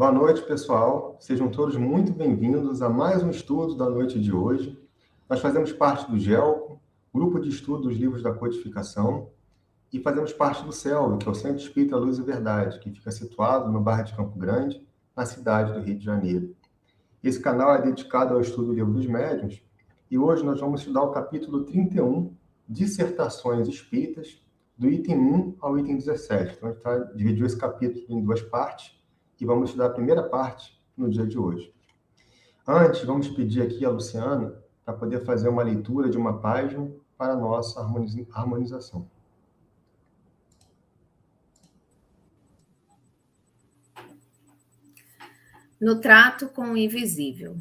Boa noite, pessoal. Sejam todos muito bem-vindos a mais um estudo da noite de hoje. Nós fazemos parte do GELCO, Grupo de Estudo dos Livros da Codificação, e fazemos parte do CELV, que é o Centro Espírita Luz e Verdade, que fica situado no bairro de Campo Grande, na cidade do Rio de Janeiro. Esse canal é dedicado ao estudo do Livro dos Médiuns, e hoje nós vamos estudar o capítulo 31, Dissertações Espíritas, do item 1 ao item 17. Então, a gente dividiu esse capítulo em duas partes, e vamos estudar a primeira parte no dia de hoje. Antes, vamos pedir aqui a Luciana para poder fazer uma leitura de uma página para a nossa harmonização. No trato com o invisível.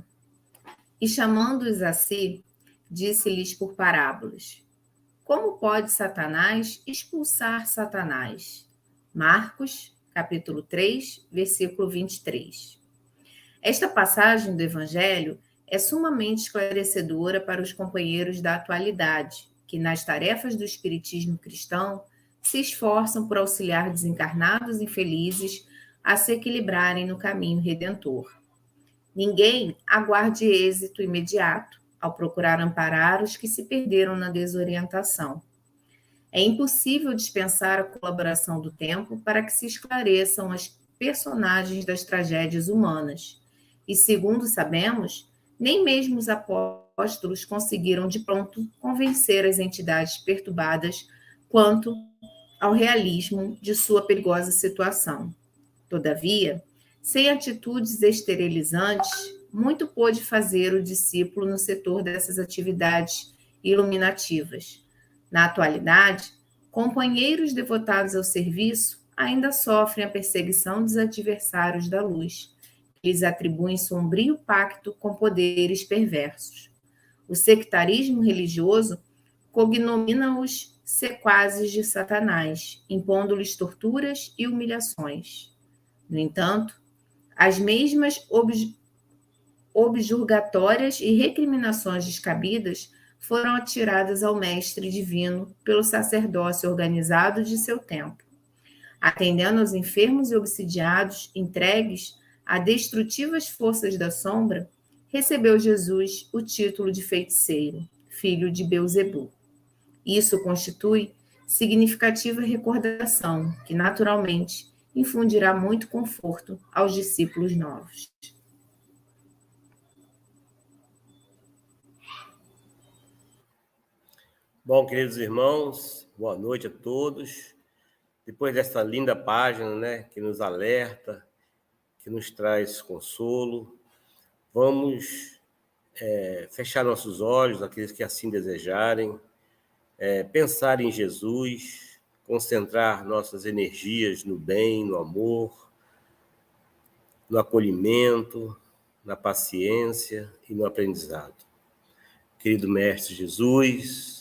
E chamando-os a si, disse-lhes por parábolas: Como pode Satanás expulsar Satanás? Marcos, capítulo 3, versículo 23. Esta passagem do Evangelho é sumamente esclarecedora para os companheiros da atualidade, que nas tarefas do espiritismo cristão se esforçam por auxiliar desencarnados infelizes a se equilibrarem no caminho redentor. Ninguém aguarde êxito imediato ao procurar amparar os que se perderam na desorientação. É impossível dispensar a colaboração do tempo para que se esclareçam as personagens das tragédias humanas. E, segundo sabemos, nem mesmo os apóstolos conseguiram de pronto convencer as entidades perturbadas quanto ao realismo de sua perigosa situação. Todavia, sem atitudes esterilizantes, muito pôde fazer o discípulo no setor dessas atividades iluminativas. Na atualidade, companheiros devotados ao serviço ainda sofrem a perseguição dos adversários da luz, que lhes atribuem sombrio pacto com poderes perversos. O sectarismo religioso cognomina os sequazes de Satanás, impondo-lhes torturas e humilhações. No entanto, as mesmas objurgatórias e recriminações descabidas foram atiradas ao Mestre Divino pelo sacerdócio organizado de seu tempo. Atendendo aos enfermos e obsidiados entregues a destrutivas forças da sombra, recebeu Jesus o título de feiticeiro, filho de Belzebu. Isso constitui significativa recordação que, naturalmente, infundirá muito conforto aos discípulos novos. Bom, queridos irmãos, boa noite a todos. Depois dessa linda página, né, que nos alerta, que nos traz consolo, vamos fechar nossos olhos, aqueles que assim desejarem, pensar em Jesus, concentrar nossas energias no bem, no amor, no acolhimento, na paciência e no aprendizado. Querido Mestre Jesus,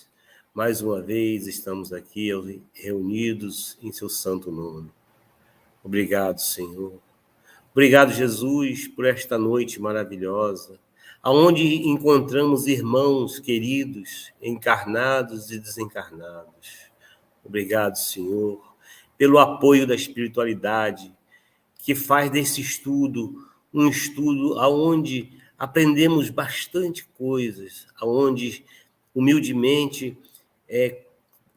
mais uma vez estamos aqui reunidos em seu santo nome. Obrigado, Senhor. Obrigado, Jesus, por esta noite maravilhosa, aonde encontramos irmãos queridos, encarnados e desencarnados. Obrigado, Senhor, pelo apoio da espiritualidade, que faz desse estudo um estudo onde aprendemos bastante coisas, onde, humildemente,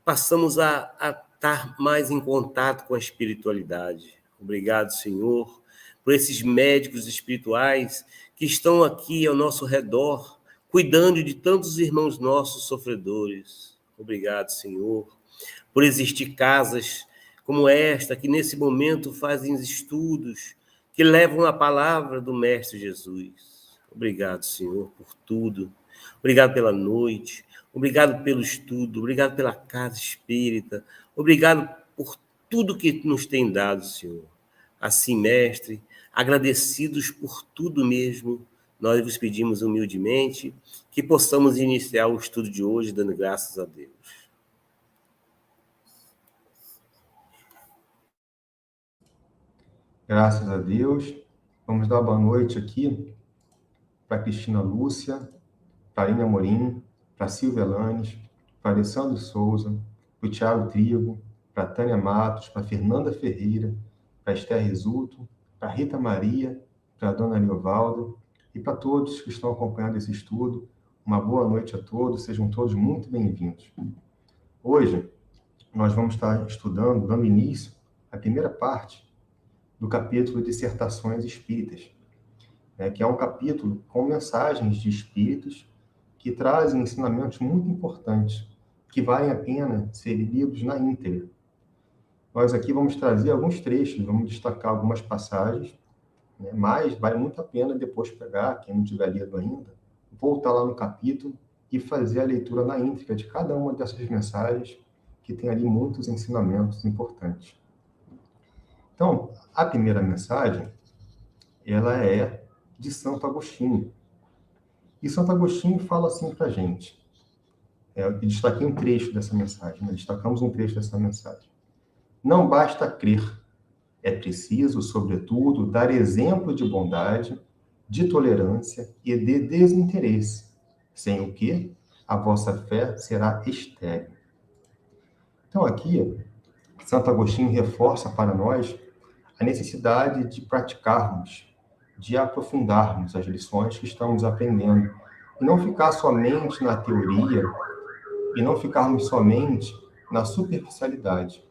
passamos a estar mais em contato com a espiritualidade. Obrigado, Senhor, por esses médicos espirituais que estão aqui ao nosso redor, cuidando de tantos irmãos nossos sofredores. Obrigado, Senhor, por existir casas como esta, que nesse momento fazem estudos, que levam a palavra do Mestre Jesus. Obrigado, Senhor, por tudo. Obrigado pela noite. Obrigado pelo estudo. Obrigado pela casa espírita. Obrigado por tudo que nos tem dado, Senhor. Assim, Mestre, agradecidos por tudo mesmo, nós vos pedimos humildemente que possamos iniciar o estudo de hoje dando graças a Deus. Graças a Deus. Vamos dar boa noite aqui para Cristina Lúcia, para Aline Amorim, para Silvia Lanes, para Alessandro Souza, para o Tiago Trigo, para Tânia Matos, para Fernanda Ferreira, para Esther Resulto, para a Rita Maria, para a dona Leovalda e para todos que estão acompanhando esse estudo. Uma boa noite a todos, sejam todos muito bem-vindos. Hoje, nós vamos estar estudando, dando início à primeira parte do capítulo Dissertações Espíritas, que é um capítulo com mensagens de espíritos que trazem ensinamentos muito importantes, que valem a pena serem lidos na íntegra. Nós aqui vamos trazer alguns trechos, vamos destacar algumas passagens, mas vale muito a pena depois pegar, quem não tiver lido ainda, voltar lá no capítulo e fazer a leitura na íntegra de cada uma dessas mensagens, que tem ali muitos ensinamentos importantes. Então, a primeira mensagem, ela é de Santo Agostinho. E Santo Agostinho fala assim para a gente. Eu destaquei um trecho dessa mensagem, destacamos um trecho dessa mensagem. Não basta crer, é preciso, sobretudo, dar exemplo de bondade, de tolerância e de desinteresse, sem o que a vossa fé será estéril. Então, aqui, Santo Agostinho reforça para nós a necessidade de praticarmos, de aprofundarmos as lições que estamos aprendendo, e não ficar somente na teoria, e não ficarmos somente na superficialidade.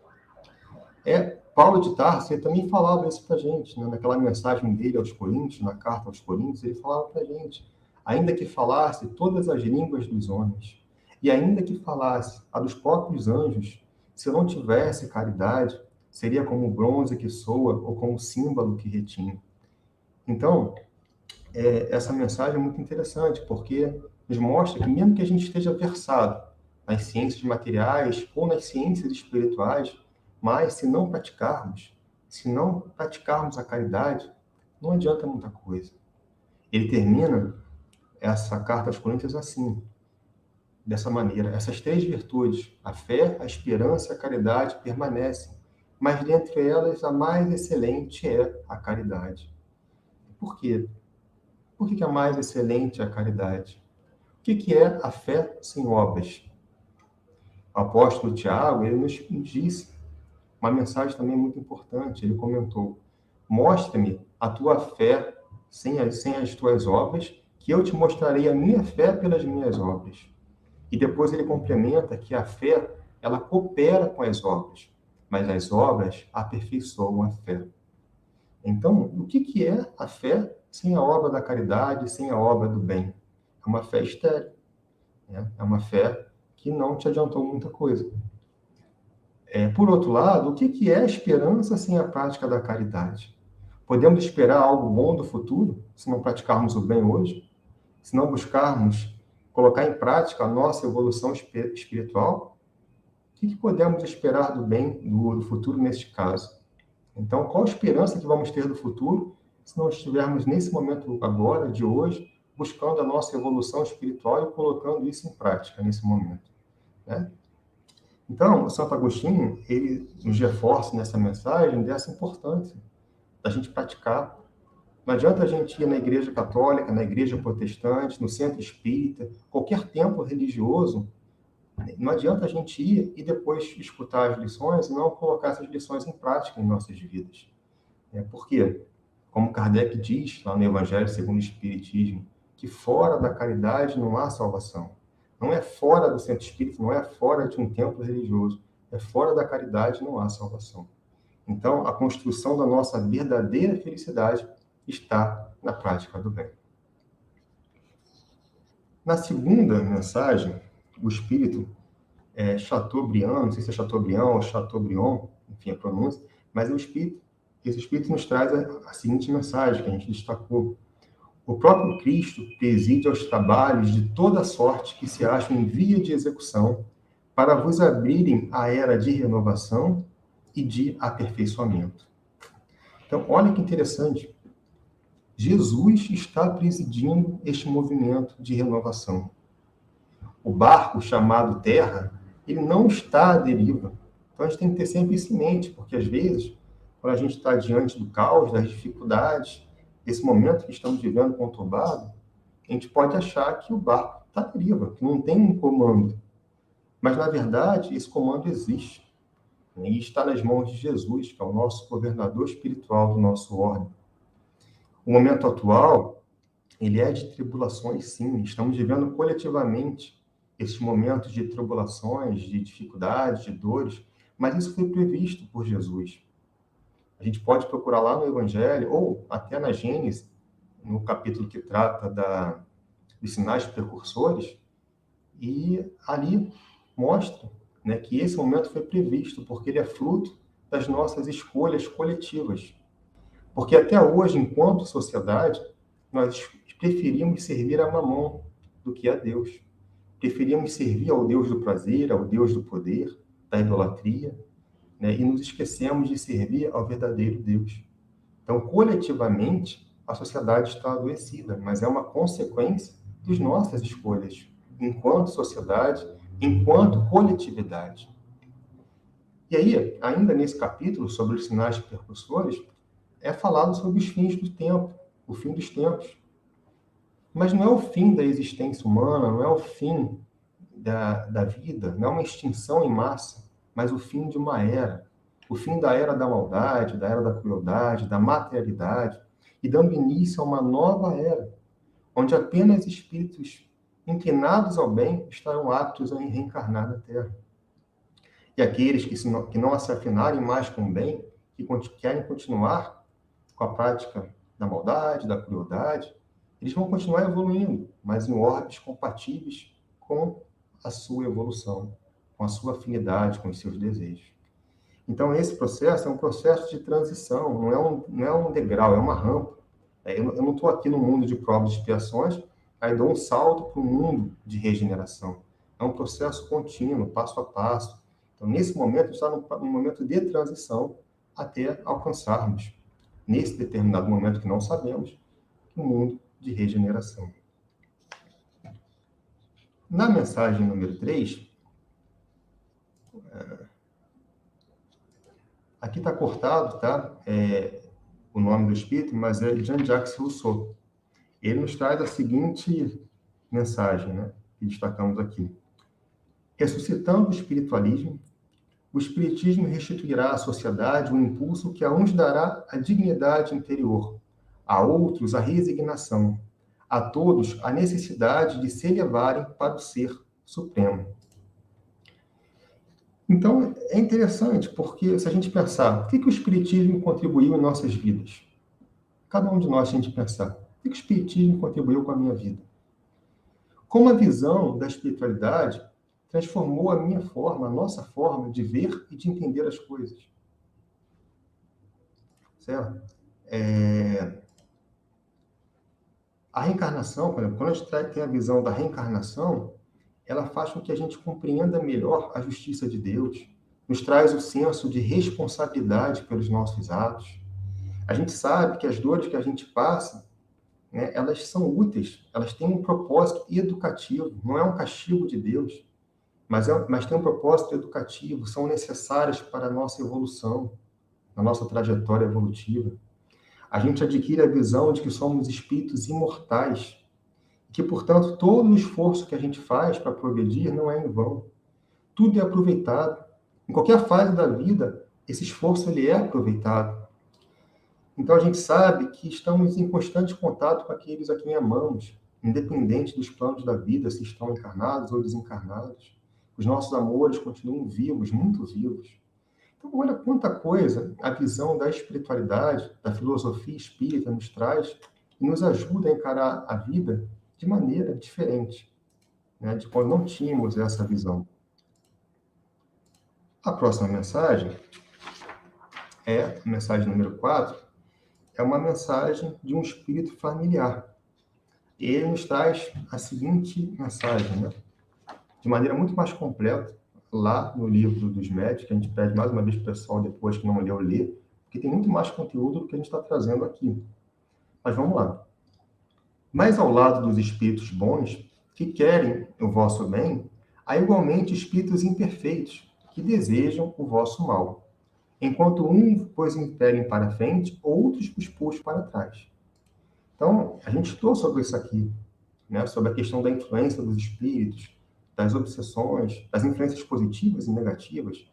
Paulo de Tarso, ele também falava isso para a gente, naquela mensagem dele aos Coríntios, na carta aos Coríntios, ele falava para a gente, ainda que falasse todas as línguas dos homens, e ainda que falasse a dos próprios anjos, se eu não tivesse caridade, seria como o bronze que soa ou como o símbolo que retinha. Então, essa mensagem é muito interessante, porque nos mostra que mesmo que a gente esteja versado nas ciências materiais ou nas ciências espirituais, mas se não praticarmos a caridade, não adianta muita coisa. Ele termina essa carta aos Coríntios assim, dessa maneira. Essas três virtudes, a fé, a esperança e a caridade, permanecem, mas dentre elas a mais excelente é a caridade. Por quê? Por que a mais excelente é a caridade? O que é a fé sem obras? O apóstolo Tiago, ele nos disse uma mensagem também muito importante. Ele comentou, mostra-me a tua fé sem as tuas obras, que eu te mostrarei a minha fé pelas minhas obras. E depois ele complementa que a fé, ela coopera com as obras, mas as obras aperfeiçoam a fé. Então, o que é a fé sem a obra da caridade, sem a obra do bem? É uma fé estéril. É uma fé que não te adiantou muita coisa. Por outro lado, o que é a esperança sem a prática da caridade? Podemos esperar algo bom do futuro se não praticarmos o bem hoje? Se não buscarmos colocar em prática a nossa evolução espiritual? O que podemos esperar do bem do futuro neste caso? Então, qual a esperança que vamos ter do futuro se não estivermos nesse momento agora, de hoje, buscando a nossa evolução espiritual e colocando isso em prática nesse momento? Então, o Santo Agostinho, ele nos reforça nessa mensagem dessa importância da gente praticar. Não adianta a gente ir na igreja católica, na igreja protestante, no centro espírita, qualquer templo religioso, não adianta a gente ir e depois escutar as lições e não colocar essas lições em prática em nossas vidas. Por quê? Como Kardec diz lá no Evangelho segundo o Espiritismo, que fora da caridade não há salvação. Não é fora do centro espírita, não é fora de um templo religioso. É fora da caridade, não há salvação. Então, a construção da nossa verdadeira felicidade está na prática do bem. Na segunda mensagem, o espírito Chateaubriand, não sei se é Chateaubriand ou Chateaubriand, enfim, a pronúncia, mas esse espírito nos traz a seguinte mensagem que a gente destacou. O próprio Cristo preside aos trabalhos de toda sorte que se acham em via de execução para vos abrirem a era de renovação e de aperfeiçoamento. Então, olha que interessante. Jesus está presidindo este movimento de renovação. O barco chamado Terra, ele não está à deriva. Então, a gente tem que ter sempre isso em mente, porque às vezes, quando a gente está diante do caos, das dificuldades, esse momento que estamos vivendo conturbado, a gente pode achar que o barco está à deriva, que não tem um comando. Mas, na verdade, esse comando existe. E está nas mãos de Jesus, que é o nosso governador espiritual do nosso ordem, O momento atual, ele é de tribulações, sim. Estamos vivendo coletivamente esses momentos de tribulações, de dificuldades, de dores, mas isso foi previsto por Jesus. A gente pode procurar lá no Evangelho, ou até na Gênesis, no capítulo que trata dos sinais precursores, e ali mostra, né, que esse momento foi previsto, porque ele é fruto das nossas escolhas coletivas. Porque até hoje, enquanto sociedade, nós preferimos servir a Mamon do que a Deus. Preferimos servir ao Deus do prazer, ao Deus do poder, da idolatria, né, e nos esquecemos de servir ao verdadeiro Deus. Então, coletivamente, a sociedade está adoecida, mas é uma consequência das nossas escolhas, enquanto sociedade, enquanto coletividade. E aí, ainda nesse capítulo, sobre os sinais precursores, é falado sobre os fins do tempo, o fim dos tempos. Mas não é o fim da existência humana, não é o fim da vida, não é uma extinção em massa, mas o fim de uma era. O fim da era da maldade, da era da crueldade, da materialidade, e dando início a uma nova era, onde apenas espíritos inclinados ao bem estarão aptos a reencarnar na Terra. E aqueles que não se afinarem mais com o bem, que querem continuar com a prática da maldade, da crueldade, eles vão continuar evoluindo, mas em órbitas compatíveis com a sua evolução, com a sua afinidade, com os seus desejos. Então, esse processo é um processo de transição, não é um degrau, é uma rampa. Eu não estou aqui no mundo de provas e expiações, aí dou um salto para o mundo de regeneração. É um processo contínuo, passo a passo. Então, nesse momento, está num momento de transição até alcançarmos, nesse determinado momento que não sabemos, o mundo de regeneração. Na mensagem número 3, aqui está cortado, tá? O nome do espírito, mas é Jean-Jacques Rousseau. Ele nos traz a seguinte mensagem, né, que destacamos aqui. Ressuscitando o espiritualismo restituirá à sociedade o impulso que a uns dará a dignidade interior, a outros a resignação, a todos a necessidade de se elevarem para o ser supremo. Então, é interessante, porque se a gente pensar, o que o Espiritismo contribuiu em nossas vidas? Cada um de nós, se a gente pensar, o que o Espiritismo contribuiu com a minha vida? Como a visão da espiritualidade transformou a minha forma, a nossa forma de ver e de entender as coisas. Certo? A reencarnação, por exemplo, quando a gente tem a visão da reencarnação, ela faz com que a gente compreenda melhor a justiça de Deus, nos traz o senso de responsabilidade pelos nossos atos. A gente sabe que as dores que a gente passa, né, elas são úteis, elas têm um propósito educativo, não é um castigo de Deus, mas tem um propósito educativo, são necessárias para a nossa evolução, a nossa trajetória evolutiva. A gente adquire a visão de que somos espíritos imortais, que, portanto, todo o esforço que a gente faz para progredir não é em vão. Tudo é aproveitado. Em qualquer fase da vida, esse esforço ele é aproveitado. Então, a gente sabe que estamos em constante contato com aqueles a quem amamos, independente dos planos da vida, se estão encarnados ou desencarnados. Os nossos amores continuam vivos, muito vivos. Então, olha quanta coisa a visão da espiritualidade, da filosofia espírita nos traz e nos ajuda a encarar a vida de maneira diferente, né, de quando não tínhamos essa visão. A próxima mensagem a mensagem número 4, é uma mensagem de um espírito familiar. Ele nos traz a seguinte mensagem, né, de maneira muito mais completa, lá no livro dos médiuns, que a gente pede mais uma vez para o pessoal, depois que não leu, ler, porque tem muito mais conteúdo do que a gente está trazendo aqui. Mas vamos lá. Mas ao lado dos espíritos bons, que querem o vosso bem, há igualmente espíritos imperfeitos, que desejam o vosso mal. Enquanto uns vos imperem para frente, outros vos puxam para trás. Então, a gente estudou sobre isso aqui, né? Sobre a questão da influência dos espíritos, das obsessões, das influências positivas e negativas.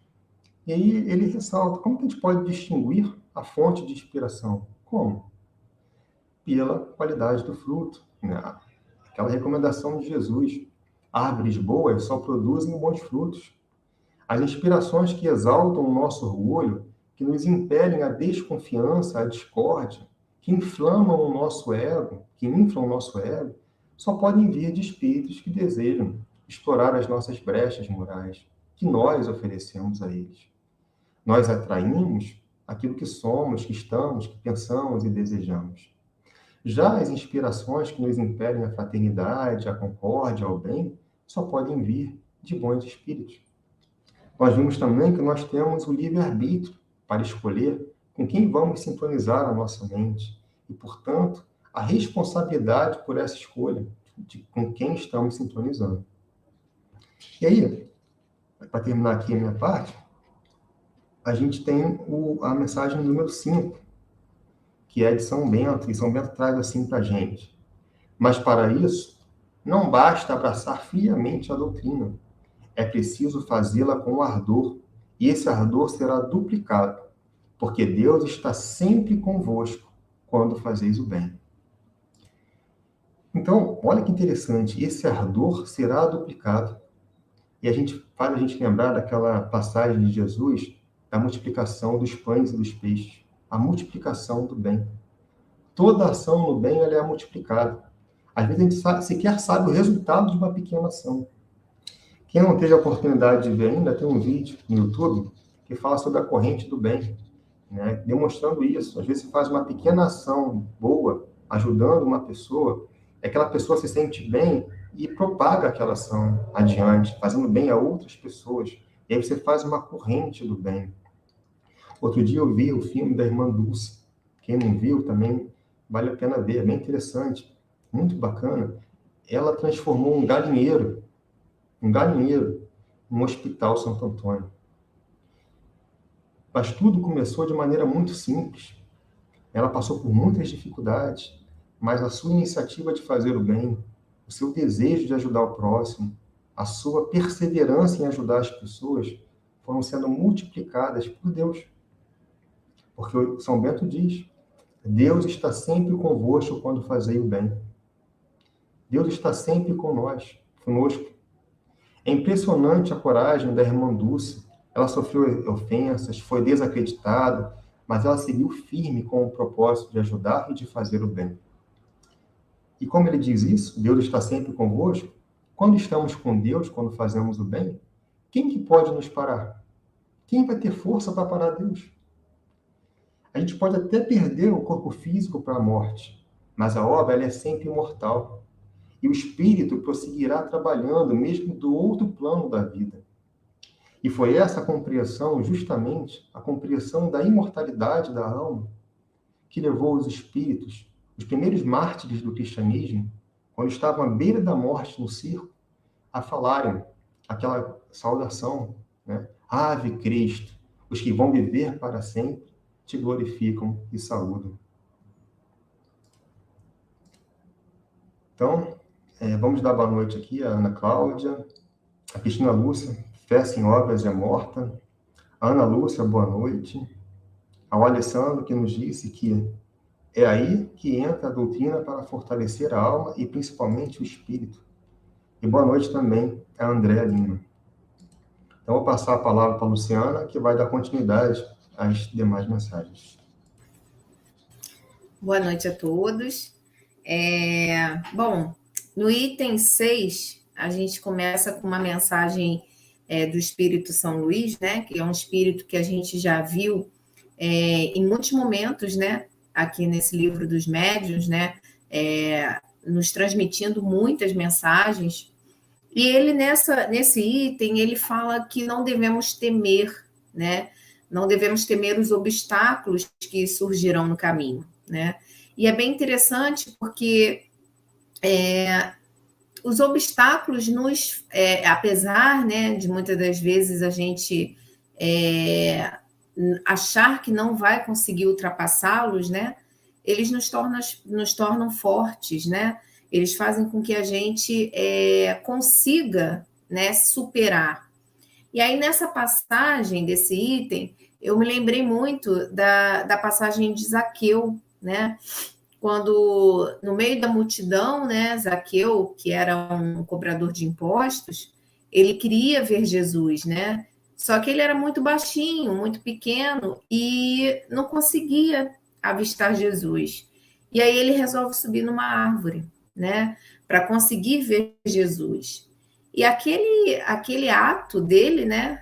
E aí ele ressalta, como que a gente pode distinguir a fonte de inspiração? Como? pela qualidade do fruto, né? Aquela recomendação de Jesus: árvores boas só produzem bons frutos. As inspirações que exaltam o nosso orgulho, que nos impelem à desconfiança, à discórdia, que inflamam o nosso ego, só podem vir de espíritos que desejam explorar as nossas brechas morais, que nós oferecemos a eles. Nós atraímos aquilo que somos, que estamos, que pensamos e desejamos. Já as inspirações que nos impelem à fraternidade, à concórdia, ao bem, só podem vir de bons espíritos. Nós vimos também que nós temos o livre-arbítrio para escolher com quem vamos sintonizar a nossa mente e, portanto, a responsabilidade por essa escolha, com quem estamos sintonizando. E aí, para terminar aqui a minha parte, a gente tem a mensagem número 5, que é de São Bento, e São Bento traz assim para a gente: mas para isso, não basta abraçar friamente a doutrina, é preciso fazê-la com ardor, e esse ardor será duplicado, porque Deus está sempre convosco quando fazeis o bem. Então, olha que interessante, esse ardor será duplicado. E faz a gente lembrar daquela passagem de Jesus, da multiplicação dos pães e dos peixes, a multiplicação do bem. Toda ação no bem ela é multiplicada. Às vezes a gente sequer sabe o resultado de uma pequena ação. Quem não teve a oportunidade de ver ainda, tem um vídeo no YouTube que fala sobre a corrente do bem, né? Demonstrando isso. Às vezes você faz uma pequena ação boa, ajudando uma pessoa, aquela pessoa se sente bem e propaga aquela ação adiante, fazendo bem a outras pessoas. E aí você faz uma corrente do bem. Outro dia eu vi o filme da Irmã Dulce. Quem não viu também vale a pena ver, é bem interessante, muito bacana. Ela transformou um galinheiro num hospital Santo Antônio. Mas tudo começou de maneira muito simples. Ela passou por muitas dificuldades, mas a sua iniciativa de fazer o bem, o seu desejo de ajudar o próximo, a sua perseverança em ajudar as pessoas foram sendo multiplicadas por Deus. Porque o São Bento diz: Deus está sempre convosco quando fazei o bem. Deus está sempre conosco. É impressionante a coragem da irmã Dulce. Ela sofreu ofensas, foi desacreditada, mas ela seguiu firme com o propósito de ajudar e de fazer o bem. E como ele diz isso, Deus está sempre convosco, quando estamos com Deus, quando fazemos o bem, quem que pode nos parar? Quem vai ter força para parar Deus? A gente pode até perder o corpo físico para a morte, mas a obra ela é sempre imortal. E o espírito prosseguirá trabalhando, mesmo do outro plano da vida. E foi essa compreensão, justamente, a compreensão da imortalidade da alma, que levou os espíritos, os primeiros mártires do cristianismo, quando estavam à beira da morte no circo, a falarem aquela saudação, né? Ave Cristo, os que vão viver para sempre, te glorificam e saúdam. Então, vamos dar boa noite aqui a Ana Cláudia, a Cristina Lúcia, fé sem obras é morta. A Ana Lúcia, boa noite. Ao Alessandro, que nos disse que é aí que entra a doutrina para fortalecer a alma e principalmente o espírito. E boa noite também a Andréa Lima. Então, vou passar a palavra para a Luciana, que vai dar continuidade às demais mensagens. Boa noite a todos. Bom, no item 6, a gente começa com uma mensagem do Espírito São Luís, né, que é um espírito que a gente já viu em muitos momentos, né, aqui nesse livro dos médiuns, né, nos transmitindo muitas mensagens. E ele, nesse item, ele fala que não devemos temer, né, não devemos temer os obstáculos que surgirão no caminho, né. E é bem interessante porque os obstáculos apesar, né, de muitas das vezes a gente achar que não vai conseguir ultrapassá-los, né, eles nos tornam fortes, né, eles fazem com que a gente consiga, né, superar. E aí, nessa passagem desse item, eu me lembrei muito da passagem de Zaqueu, né, quando no meio da multidão, né, Zaqueu, que era um cobrador de impostos, ele queria ver Jesus, né? Só que ele era muito baixinho, muito pequeno e não conseguia avistar Jesus. E aí ele resolve subir numa árvore, né, para conseguir ver Jesus. E aquele ato dele, né,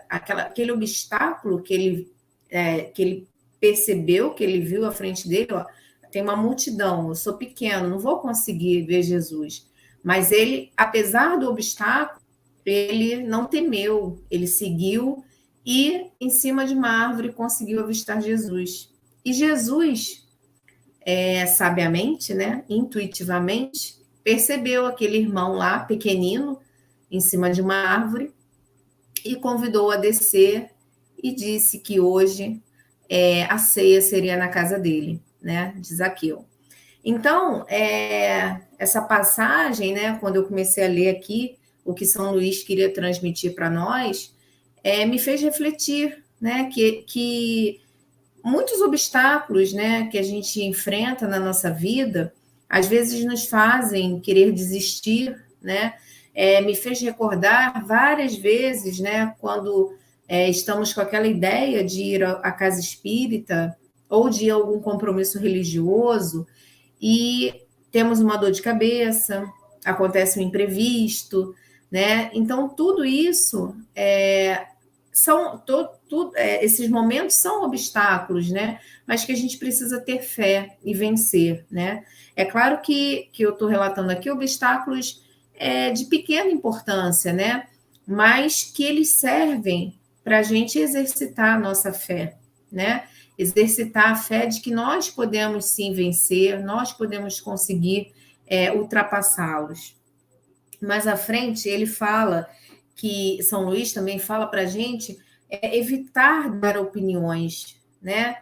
aquele obstáculo que ele percebeu, que ele viu à frente dele, ó, tem uma multidão, eu sou pequeno, não vou conseguir ver Jesus. Mas ele, apesar do obstáculo, ele não temeu, ele seguiu e, em cima de uma árvore, conseguiu avistar Jesus. E Jesus, sabiamente, né, intuitivamente, percebeu aquele irmão lá, pequenino, em cima de uma árvore, e convidou a descer e disse que hoje a ceia seria na casa dele, né, de Zaqueu. Então, essa passagem, né, quando eu comecei a ler aqui o que São Luís queria transmitir para nós, me fez refletir, né, que muitos obstáculos, né, que a gente enfrenta na nossa vida, às vezes nos fazem querer desistir, né? Me fez recordar várias vezes, né, quando estamos com aquela ideia de ir à casa espírita ou de ir a algum compromisso religioso e temos uma dor de cabeça, acontece um imprevisto, né? Então, tudo isso esses momentos são obstáculos, né? Mas que a gente precisa ter fé e vencer, né? É claro que eu estou relatando aqui obstáculos de pequena importância, né? Mas que eles servem para a gente exercitar a nossa fé, né? Exercitar a fé de que nós podemos sim vencer, nós podemos conseguir ultrapassá-los. Mais à frente, ele fala que São Luís também fala para a gente evitar dar opiniões, né?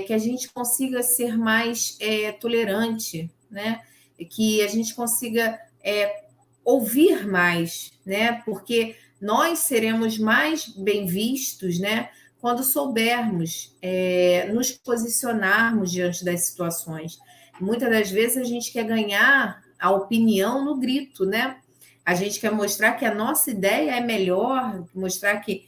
Que a gente consiga ser mais tolerante, né? Que a gente consiga ouvir mais, né? Porque nós seremos mais bem vistos, né? Quando soubermos nos posicionarmos diante das situações. Muitas das vezes a gente quer ganhar a opinião no grito, né? A gente quer mostrar que a nossa ideia é melhor, mostrar que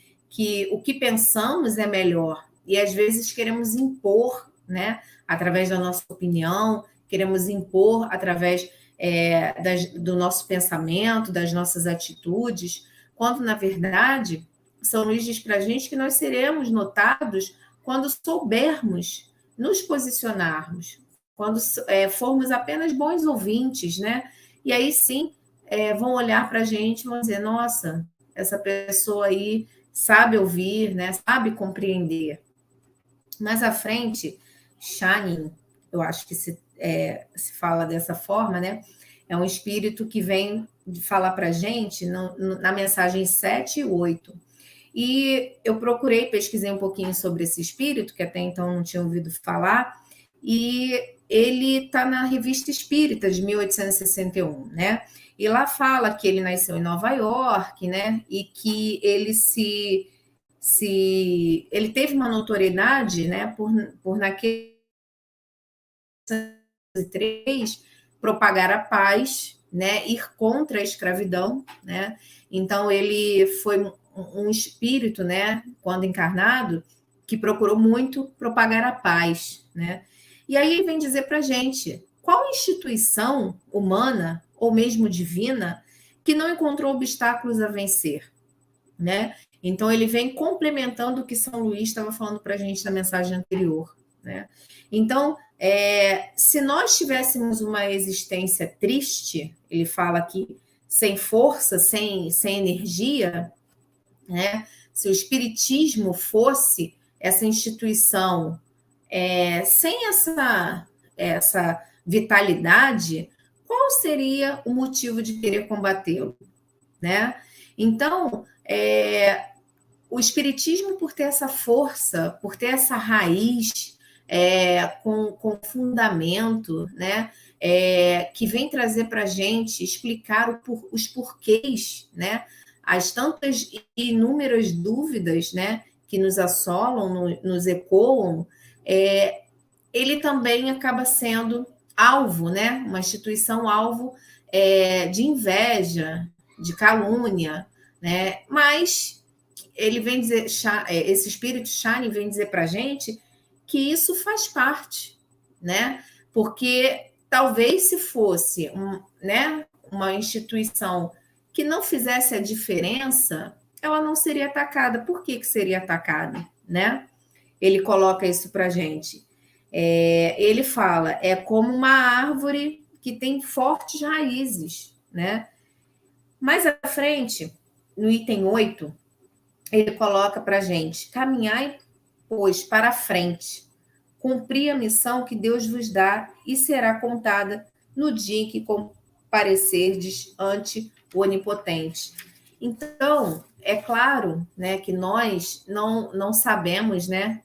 o que pensamos é melhor. E às vezes queremos impor, né? Através da nossa opinião, queremos impor através do nosso pensamento, das nossas atitudes, quando, na verdade, São Luís diz para a gente que nós seremos notados quando soubermos nos posicionarmos, quando formos apenas bons ouvintes, né? E aí sim vão olhar para a gente e vão dizer, nossa, essa pessoa aí sabe ouvir, né? Sabe compreender. Mais à frente, Shanin, eu acho que se fala dessa forma, né? É um espírito que vem falar para a gente na mensagem 7 e 8. E eu pesquisei um pouquinho sobre esse espírito, que até então não tinha ouvido falar, e ele está na Revista Espírita, de 1861, né? E lá fala que ele nasceu em Nova York, né? E que ele ele teve uma notoriedade, né? Por naquele 3 propagar a paz, né? Ir contra a escravidão, né? Então ele foi um espírito, né? Quando encarnado, que procurou muito propagar a paz, né? E aí ele vem dizer para a gente qual instituição humana ou mesmo divina que não encontrou obstáculos a vencer, né? Então ele vem complementando o que São Luís estava falando para a gente na mensagem anterior, né? Então, se nós tivéssemos uma existência triste, ele fala aqui, sem força, sem energia, né? Se o espiritismo fosse essa instituição sem essa vitalidade, qual seria o motivo de querer combatê-lo, né? Então, o espiritismo, por ter essa força, por ter essa raiz com fundamento, né? Que vem trazer para a gente explicar os porquês, né? As tantas e inúmeras dúvidas, né? Que nos assolam, nos ecoam, ele também acaba sendo alvo, né? Uma instituição alvo de inveja, de calúnia, né? Mas ele vem dizer, esse espírito Shani vem dizer para a gente que isso faz parte, né? Porque talvez se fosse né, uma instituição que não fizesse a diferença, ela não seria atacada. Por que seria atacada, né? Ele coloca isso para a gente. Ele fala, é como uma árvore que tem fortes raízes, né? Mais à frente, no item 8, ele coloca para a gente, caminhai, pois, para a frente, cumprir a missão que Deus vos dá e será contada no dia em que comparecerdes ante o Onipotente. Então, é claro, né, que nós não sabemos, né,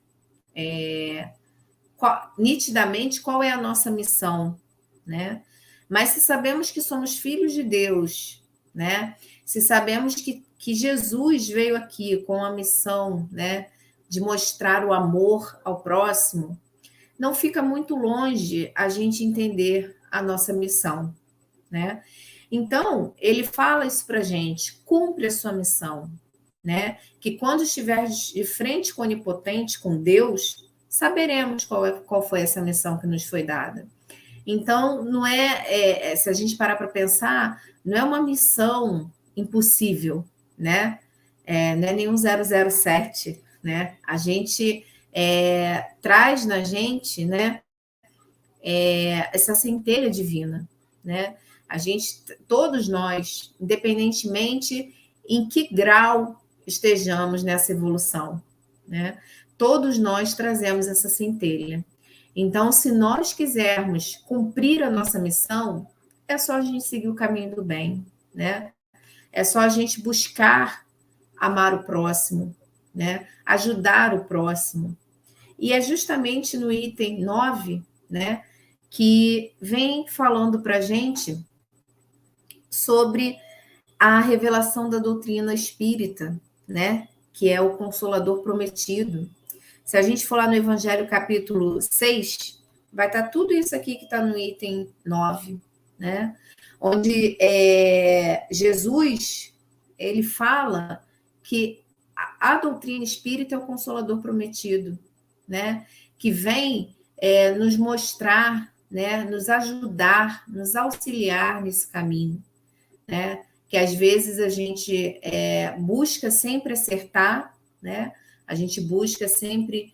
nitidamente qual é a nossa missão, né? Mas se sabemos que somos filhos de Deus, né? Se sabemos que Jesus veio aqui com a missão, né, de mostrar o amor ao próximo, não fica muito longe a gente entender a nossa missão, né? Então, ele fala isso para a gente, cumpre a sua missão, né? Que quando estiver de frente com o Onipotente, com Deus, saberemos qual foi essa missão que nos foi dada. Então, não se a gente parar para pensar, não é uma missão impossível, né? Não é nenhum 007, né? A gente traz na gente, né, essa centelha divina, né? A gente, todos nós, independentemente em que grau estejamos nessa evolução, né? Todos nós trazemos essa centelha. Então, se nós quisermos cumprir a nossa missão, é só a gente seguir o caminho do bem, né? É só a gente buscar amar o próximo, né? Ajudar o próximo. E é justamente no item 9, né, que vem falando para a gente sobre a revelação da doutrina espírita, né, que é o Consolador Prometido. Se a gente for lá no Evangelho capítulo 6, vai estar tudo isso aqui que está no item 9, né, onde Jesus, ele fala que a doutrina espírita é o Consolador Prometido, né, que vem nos mostrar, né, nos ajudar, nos auxiliar nesse caminho, né, que às vezes a gente busca sempre acertar, né, a gente busca sempre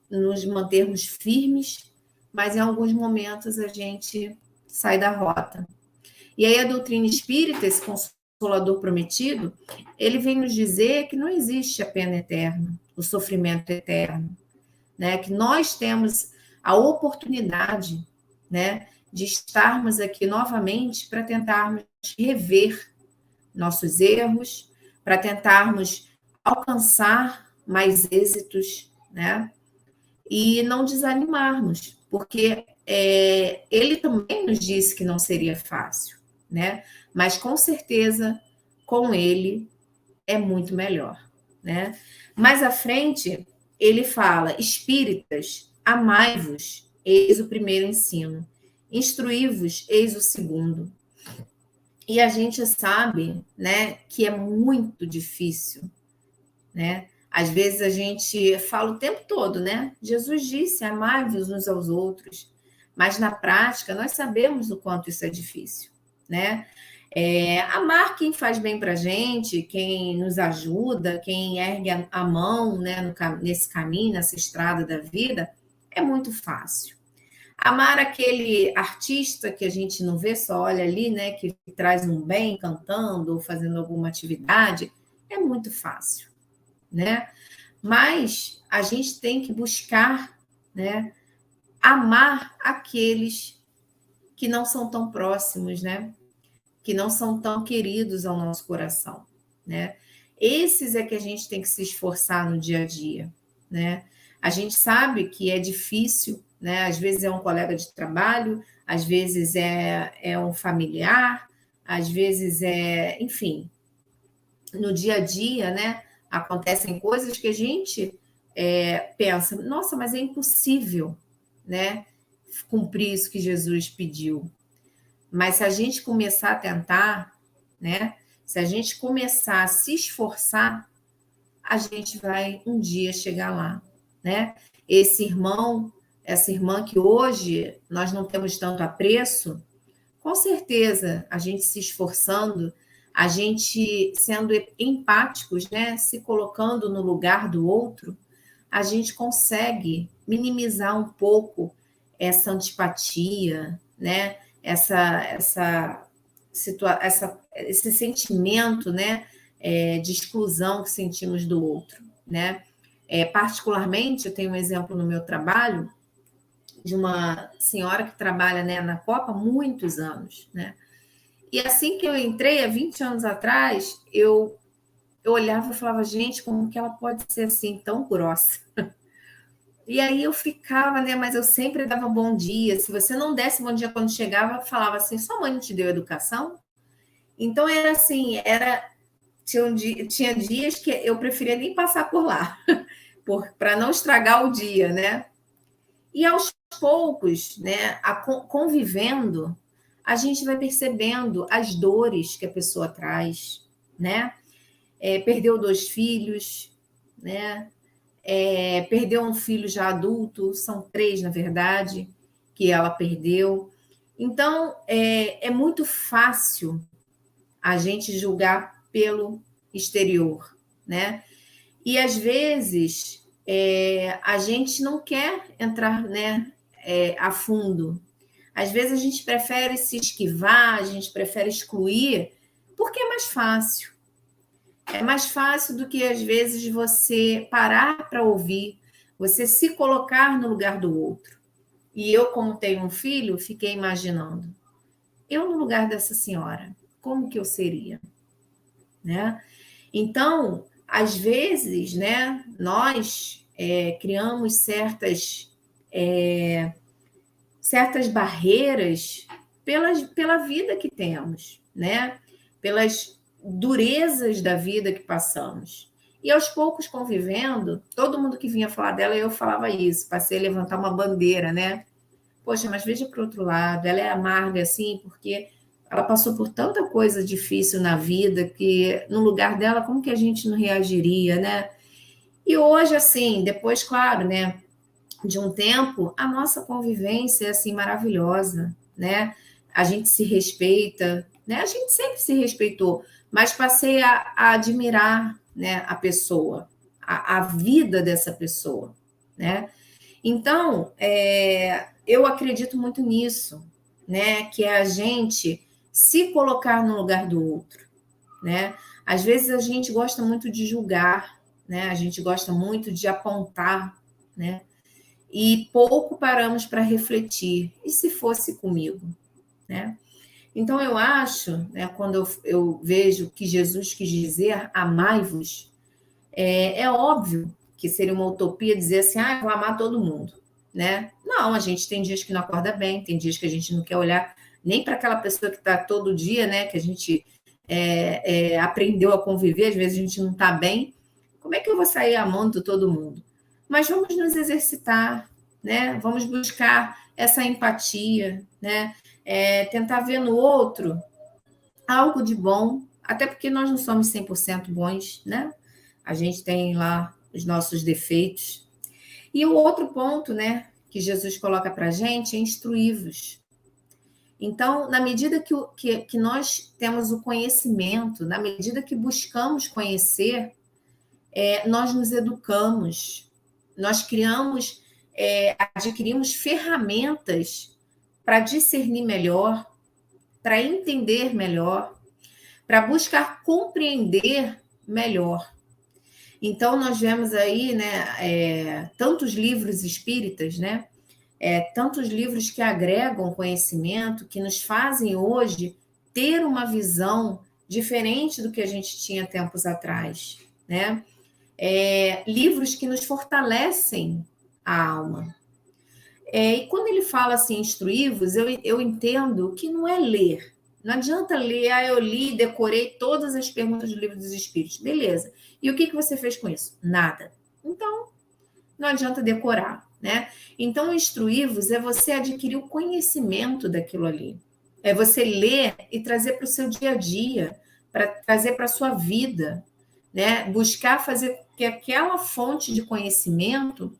nos mantermos firmes, mas em alguns momentos a gente sai da rota. E aí a doutrina espírita, esse Consolador Prometido, ele vem nos dizer que não existe a pena eterna, o sofrimento eterno, né? Que nós temos a oportunidade, né, de estarmos aqui novamente para tentarmos rever nossos erros, para tentarmos alcançar mais êxitos, né? E não desanimarmos, porque ele também nos disse que não seria fácil, né? Mas com certeza com ele é muito melhor, né? Mais à frente ele fala: espíritas, amai-vos, eis o primeiro ensino, instruí-vos, eis o segundo. E a gente sabe, né, que é muito difícil, né? Às vezes a gente fala o tempo todo, né? Jesus disse: amai-vos uns aos outros. Mas na prática nós sabemos o quanto isso é difícil, né? Amar quem faz bem para a gente, quem nos ajuda, quem ergue a mão, né, nesse caminho, nessa estrada da vida, é muito fácil. Amar aquele artista que a gente não vê, só olha ali, né, que traz um bem cantando ou fazendo alguma atividade, é muito fácil, né? Mas a gente tem que buscar, né, amar aqueles que não são tão próximos, né? Que não são tão queridos ao nosso coração, né? Esses é que a gente tem que se esforçar no dia a dia, né? A gente sabe que é difícil, né? Às vezes é um colega de trabalho, às vezes é um familiar, às vezes enfim, no dia a dia, né? Acontecem coisas que a gente pensa, nossa, mas é impossível, né, cumprir isso que Jesus pediu. Mas se a gente começar a tentar, né, se a gente começar a se esforçar, a gente vai um dia chegar lá, né? Esse irmão, essa irmã que hoje nós não temos tanto apreço, com certeza, a gente se esforçando, a gente sendo empáticos, né, se colocando no lugar do outro, a gente consegue minimizar um pouco essa antipatia, né, esse sentimento, né, de exclusão que sentimos do outro, né? Particularmente, eu tenho um exemplo no meu trabalho de uma senhora que trabalha, né, na Copa há muitos anos, né? E assim que eu entrei, há 20 anos atrás, eu olhava e falava, gente, como que ela pode ser assim, tão grossa? E aí eu ficava, né, mas eu sempre dava bom dia. Se você não desse bom dia quando chegava, falava assim, sua mãe não te deu educação? Então era assim, tinha dias que eu preferia nem passar por lá, para não estragar o dia, né? E aos poucos, né, convivendo, a gente vai percebendo as dores que a pessoa traz, né? Perdeu 2 filhos, né? Perdeu um filho já adulto, são 3, na verdade, que ela perdeu. Então, é muito fácil a gente julgar pelo exterior, né? E às vezes a gente não quer entrar, né, a fundo. Às vezes a gente prefere se esquivar, a gente prefere excluir, porque é mais fácil. É mais fácil do que às vezes você parar para ouvir, você se colocar no lugar do outro. E eu, como tenho um filho, fiquei imaginando, eu no lugar dessa senhora, como que eu seria? Né? Então, às vezes, né, nós criamos certas barreiras pela vida que temos, né? Pelas durezas da vida que passamos. E aos poucos convivendo, todo mundo que vinha falar dela, eu falava isso, passei a levantar uma bandeira, né? Poxa, mas veja para o outro lado, ela é amarga assim, porque ela passou por tanta coisa difícil na vida que, no lugar dela, como que a gente não reagiria, né? E hoje, assim, depois, claro, né, de um tempo, a nossa convivência é, assim, maravilhosa, né? A gente se respeita, né? A gente sempre se respeitou, mas passei a admirar, né, a pessoa, a vida dessa pessoa, né? Então, eu acredito muito nisso, né? Que é a gente se colocar no lugar do outro, né? Às vezes a gente gosta muito de julgar, né? A gente gosta muito de apontar, né? E pouco paramos para refletir. E se fosse comigo, né? Então eu acho, né? Quando eu vejo que Jesus quis dizer amai-vos, é óbvio que seria uma utopia dizer assim, ah, eu vou amar todo mundo, né? Não, a gente tem dias que não acorda bem, tem dias que a gente não quer olhar nem para aquela pessoa que está todo dia, né? Que a gente aprendeu a conviver, às vezes a gente não está bem. Como é que eu vou sair amando todo mundo? Mas vamos nos exercitar, né? Vamos buscar essa empatia, né? Tentar ver no outro algo de bom, até porque nós não somos 100% bons, né? A gente tem lá os nossos defeitos. E o outro ponto, né, que Jesus coloca para a gente é instruí-vos. Então, na medida que nós temos o conhecimento, na medida que buscamos conhecer, nós nos educamos, nós adquirimos ferramentas para discernir melhor, para entender melhor, para buscar compreender melhor. Então, nós vemos aí, né, tantos livros espíritas, né, tantos livros que agregam conhecimento, que nos fazem hoje ter uma visão diferente do que a gente tinha tempos atrás, né? Livros que nos fortalecem a alma. E quando ele fala assim, instruí-vos, eu entendo que não é ler. Não adianta ler, eu li, decorei todas as perguntas do Livro dos Espíritos. Beleza. E o que você fez com isso? Nada. Então, não adianta decorar, né? Então, instruir-vos é você adquirir o conhecimento daquilo ali. É você ler e trazer para o seu dia a dia, para trazer para a sua vida, né? Buscar fazer que aquela fonte de conhecimento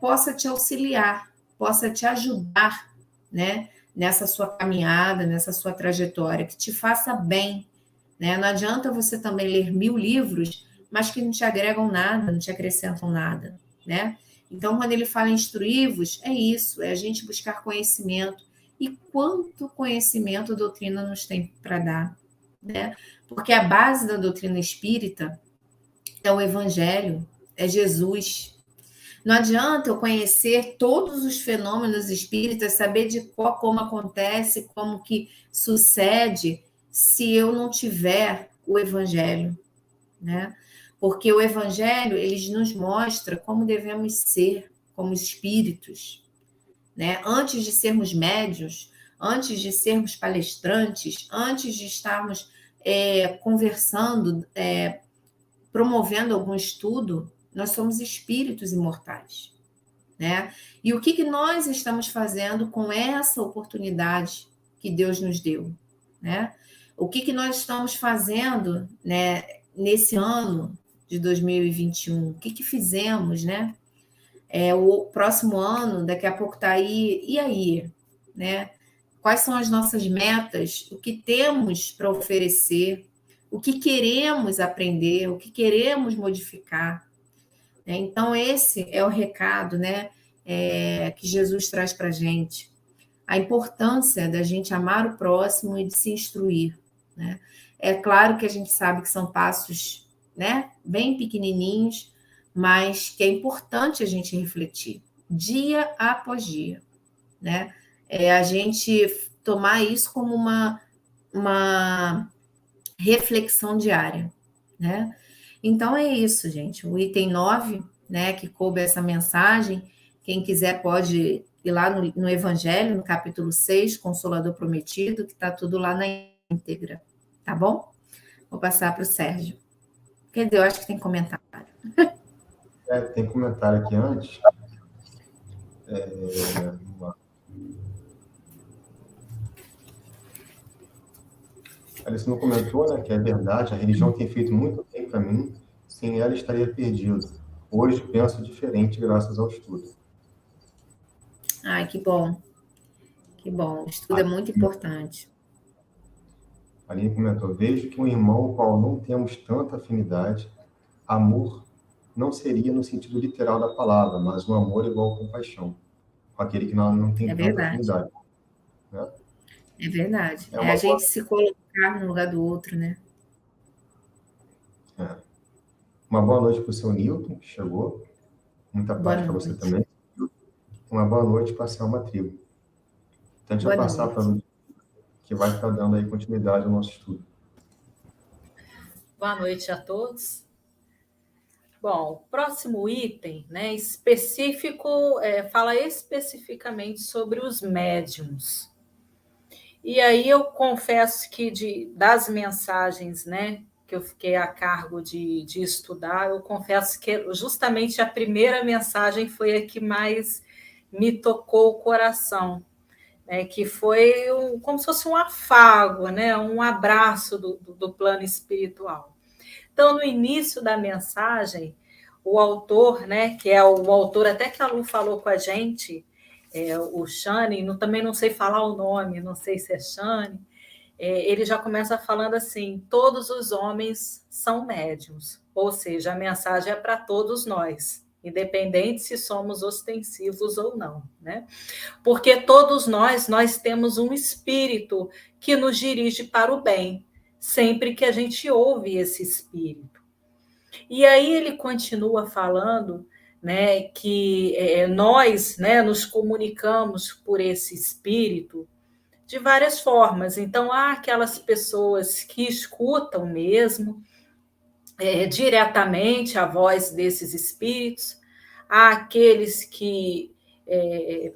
possa te auxiliar, possa te ajudar, né? Nessa sua caminhada, nessa sua trajetória, que te faça bem, né? Não adianta você também ler 1000 livros, mas que não te agregam nada, não te acrescentam nada, né? Então, quando ele fala instruir-vos, é isso, é a gente buscar conhecimento. E quanto conhecimento a doutrina nos tem para dar, né? Porque a base da doutrina espírita é o Evangelho, é Jesus. Não adianta eu conhecer todos os fenômenos espíritas, saber de como acontece, como que sucede, se eu não tiver o Evangelho, né? Porque o Evangelho, ele nos mostra como devemos ser, como espíritos, né? Antes de sermos médios, antes de sermos palestrantes, antes de estarmos conversando, promovendo algum estudo, nós somos espíritos imortais, né? E o que nós estamos fazendo com essa oportunidade que Deus nos deu, né? O que nós estamos fazendo, né, nesse ano de 2021? O que fizemos, né? O próximo ano, daqui a pouco está aí, e aí, né? Quais são as nossas metas? O que temos para oferecer? O que queremos aprender? O que queremos modificar? Então, esse é o recado, né, que Jesus traz para a gente. A importância da gente amar o próximo e de se instruir, né? É claro que a gente sabe que são passos, né, bem pequenininhos, mas que é importante a gente refletir, dia após dia, né? A gente tomar isso como uma reflexão diária, né? Então, é isso, gente. O item 9, né, que coube essa mensagem, quem quiser pode ir lá no Evangelho, no capítulo 6, Consolador Prometido, que está tudo lá na íntegra, tá bom? Vou passar para o Sérgio. Quer dizer, eu acho que tem comentário. Tem comentário aqui antes. Alice não comentou, né, que é verdade, a religião tem feito muito bem para mim, sem ela estaria perdido. Hoje penso diferente graças ao estudo. Ai, que bom. Que bom. O estudo é muito importante. A Aline comentou, vejo que um irmão ao qual não temos tanta afinidade, amor não seria no sentido literal da palavra, mas um amor igual a compaixão, com aquele que não tem tanta afinidade. Né? É verdade. É a gente se colocar no lugar do outro, né? Uma boa noite para o seu Newton, que chegou. Muita paz para você também. Uma boa noite para a Selma Trigo. Então, a gente vai passar para o que vai estar dando aí continuidade ao nosso estudo. Boa noite a todos. Bom, o próximo item, né, específico, fala especificamente sobre os médiuns. E aí eu confesso que das mensagens, né, que eu fiquei a cargo de estudar, eu confesso que justamente a primeira mensagem foi a que mais me tocou o coração, né, que foi como se fosse um afago, né, um abraço do plano espiritual. Então, no início da mensagem, o autor, né, que é o autor até que a Lu falou com a gente, o Shane, também não sei falar o nome, não sei se é Shane, ele já começa falando assim, todos os homens são médiuns, ou seja, a mensagem é para todos nós, independente se somos ostensivos ou não, né? Porque todos nós temos um espírito que nos dirige para o bem, sempre que a gente ouve esse espírito. E aí ele continua falando, né, que nós, né, nos comunicamos por esse espírito de várias formas. Então, há aquelas pessoas que escutam mesmo diretamente a voz desses espíritos, há aqueles que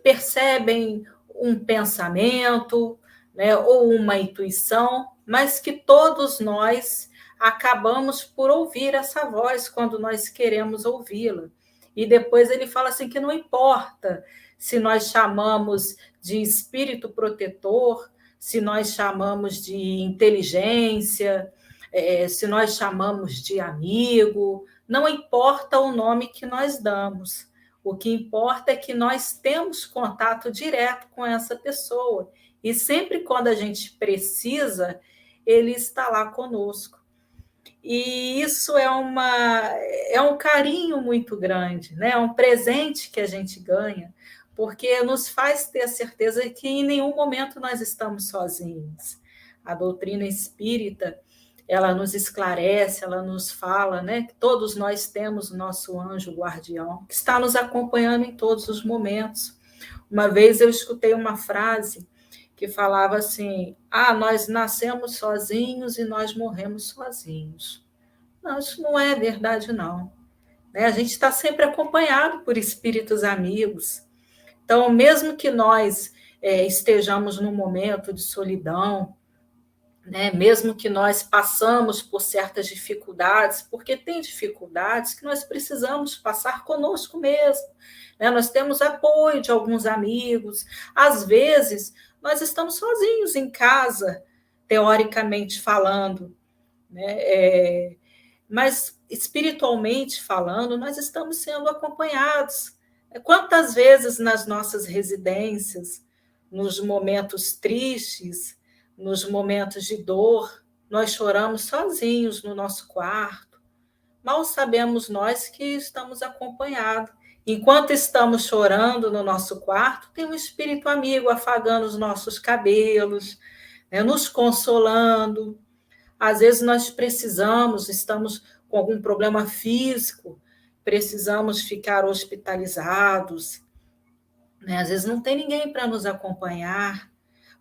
percebem um pensamento, né, ou uma intuição, mas que todos nós acabamos por ouvir essa voz quando nós queremos ouvi-la. E depois ele fala assim que não importa se nós chamamos de espírito protetor, se nós chamamos de inteligência, se nós chamamos de amigo, não importa o nome que nós damos. O que importa é que nós temos contato direto com essa pessoa. E sempre quando a gente precisa, ele está lá conosco. E isso é um carinho muito grande, né? É um presente que a gente ganha, porque nos faz ter a certeza que em nenhum momento nós estamos sozinhos. A doutrina espírita, ela nos esclarece, ela nos fala, né, que todos nós temos o nosso anjo guardião, que está nos acompanhando em todos os momentos. Uma vez eu escutei uma frase que falava assim: nós nascemos sozinhos e nós morremos sozinhos. Não, isso não é verdade, não. Né? A gente está sempre acompanhado por espíritos amigos. Então, mesmo que nós estejamos num momento de solidão, né? Mesmo que nós passamos por certas dificuldades, porque tem dificuldades que nós precisamos passar conosco mesmo. Né? Nós temos apoio de alguns amigos. Às vezes, nós estamos sozinhos em casa, teoricamente falando, né? Mas, espiritualmente falando, nós estamos sendo acompanhados. Quantas vezes nas nossas residências, nos momentos tristes, nos momentos de dor, nós choramos sozinhos no nosso quarto. Mal sabemos nós que estamos acompanhados. Enquanto estamos chorando no nosso quarto, tem um espírito amigo afagando os nossos cabelos, né, nos consolando. Às vezes nós estamos com algum problema físico, precisamos ficar hospitalizados, né? Às vezes não tem ninguém para nos acompanhar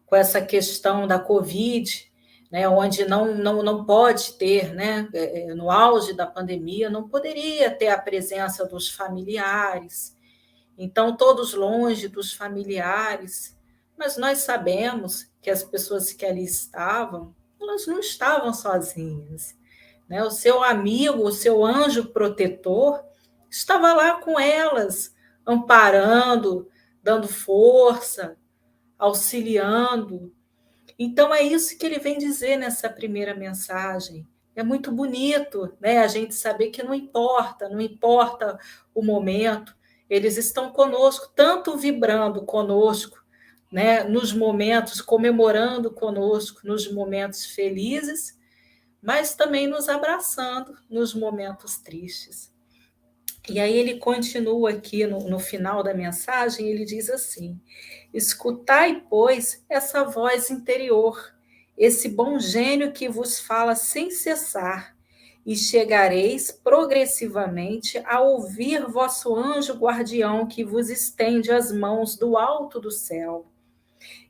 com essa questão da Covid, né, onde não pode ter, né, no auge da pandemia, não poderia ter a presença dos familiares. Então, todos longe dos familiares. Mas nós sabemos que as pessoas que ali estavam, elas não estavam sozinhas. Né? O seu amigo, o seu anjo protetor, estava lá com elas, amparando, dando força, auxiliando. Então, é isso que ele vem dizer nessa primeira mensagem. É muito bonito, né? A gente saber que não importa o momento, eles estão conosco, tanto vibrando conosco, né? Nos momentos, comemorando conosco, nos momentos felizes, mas também nos abraçando nos momentos tristes. E aí ele continua aqui no final da mensagem, ele diz assim: escutai, pois, essa voz interior, esse bom gênio que vos fala sem cessar, e chegareis progressivamente a ouvir vosso anjo guardião que vos estende as mãos do alto do céu.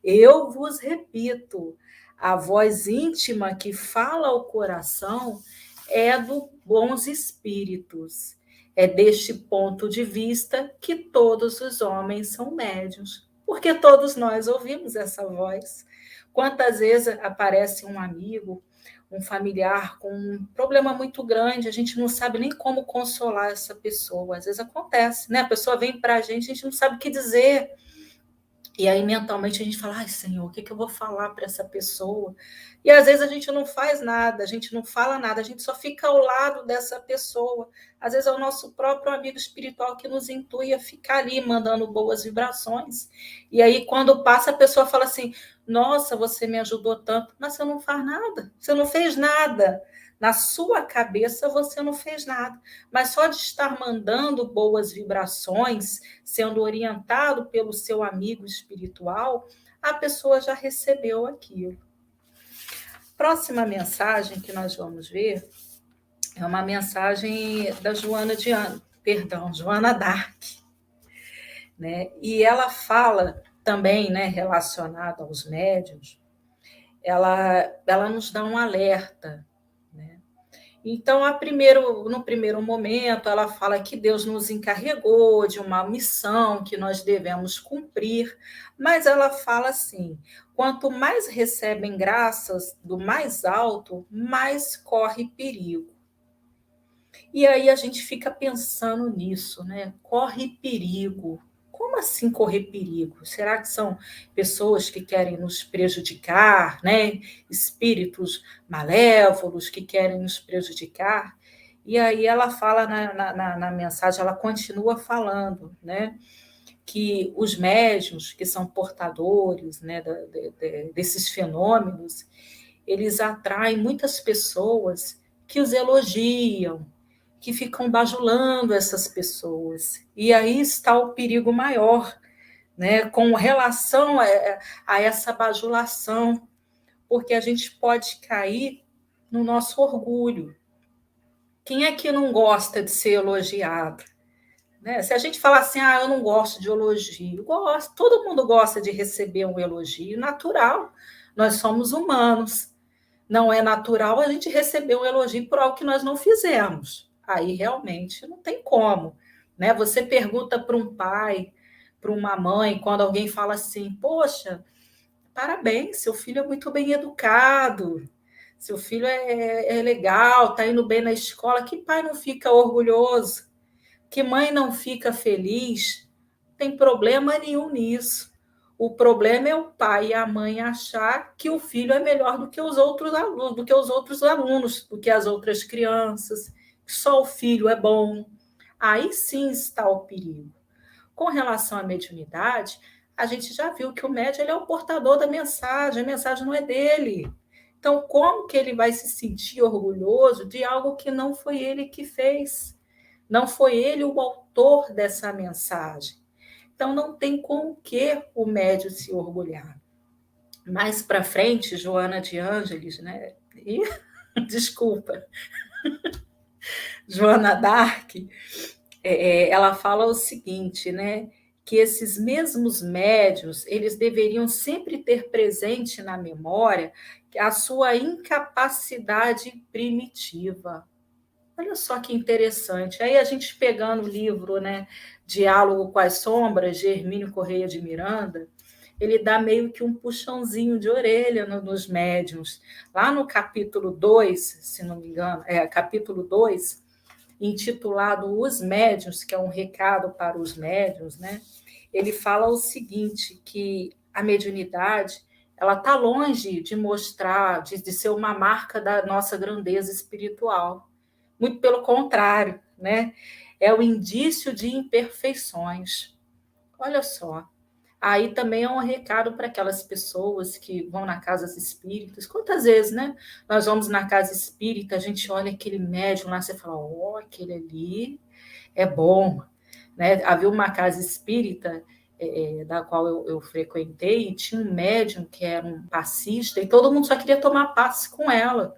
Eu vos repito, a voz íntima que fala ao coração é do bons espíritos. É deste ponto de vista que todos os homens são médiuns, porque todos nós ouvimos essa voz. Quantas vezes aparece um amigo, um familiar com um problema muito grande, a gente não sabe nem como consolar essa pessoa. Às vezes acontece, né? A pessoa vem para a gente não sabe o que dizer. E aí, mentalmente, a gente fala: ai, Senhor, o que eu vou falar para essa pessoa? E às vezes a gente não faz nada, a gente não fala nada, a gente só fica ao lado dessa pessoa. Às vezes é o nosso próprio amigo espiritual que nos intui a ficar ali, mandando boas vibrações. E aí, quando passa, a pessoa fala assim: nossa, você me ajudou tanto, mas você não faz nada, você não fez nada. Na sua cabeça você não fez nada, mas só de estar mandando boas vibrações, sendo orientado pelo seu amigo espiritual, a pessoa já recebeu aquilo. Próxima mensagem que nós vamos ver é uma mensagem da Joana d'Arc, né? E ela fala também, né, relacionada aos médiuns, ela nos dá um alerta. Então, no primeiro momento, ela fala que Deus nos encarregou de uma missão que nós devemos cumprir, mas ela fala assim: quanto mais recebem graças do mais alto, mais corre perigo. E aí a gente fica pensando nisso, né? Corre perigo. Como assim correr perigo? Será que são pessoas que querem nos prejudicar, né? Espíritos malévolos que querem nos prejudicar? E aí ela fala na mensagem, ela continua falando, né? Que os médiuns, que são portadores, né, desses fenômenos, eles atraem muitas pessoas que os elogiam, que ficam bajulando essas pessoas. E aí está o perigo maior, né, com relação a essa bajulação, porque a gente pode cair no nosso orgulho. Quem é que não gosta de ser elogiado? Né? Se a gente falar assim, eu não gosto de elogio, gosto, todo mundo gosta de receber um elogio, natural. Nós somos humanos. Não é natural a gente receber um elogio por algo que nós não fizemos. Aí realmente não tem como. Né? Você pergunta para um pai, para uma mãe, quando alguém fala assim, poxa, parabéns, seu filho é muito bem educado, seu filho é legal, está indo bem na escola, que pai não fica orgulhoso? Que mãe não fica feliz? Não tem problema nenhum nisso. O problema é o pai e a mãe achar que o filho é melhor do que os outros alunos, do que as outras crianças, que só o filho é bom. Aí sim está o perigo. Com relação à mediunidade, a gente já viu que o médium ele é o portador da mensagem, a mensagem não é dele. Então, como que ele vai se sentir orgulhoso de algo que não foi ele que fez? Não foi ele o autor dessa mensagem. Então, não tem com o que o médium se orgulhar. Mais para frente, Joana de Ângeles, né? Desculpa, Joana d'Arc, ela fala o seguinte, né? Que esses mesmos médiuns, eles deveriam sempre ter presente na memória a sua incapacidade primitiva. Olha só que interessante. Aí a gente pegando o livro, né, Diálogo com as Sombras, de Hermínio Correia de Miranda, ele dá meio que um puxãozinho de orelha nos médiuns. Lá no capítulo 2, se não me engano, capítulo 2, intitulado Os Médiuns, que é um recado para os médiuns, né? Ele fala o seguinte, que a mediunidade ela está longe de mostrar, de ser uma marca da nossa grandeza espiritual. Muito pelo contrário, né? É o indício de imperfeições. Olha só. Aí também é um recado para aquelas pessoas que vão na casas espíritas. Quantas vezes, né? Nós vamos na casa espírita, a gente olha aquele médium lá, você fala, aquele ali é bom. Né? Havia uma casa espírita da qual eu frequentei, e tinha um médium que era um passista, e todo mundo só queria tomar passe com ela.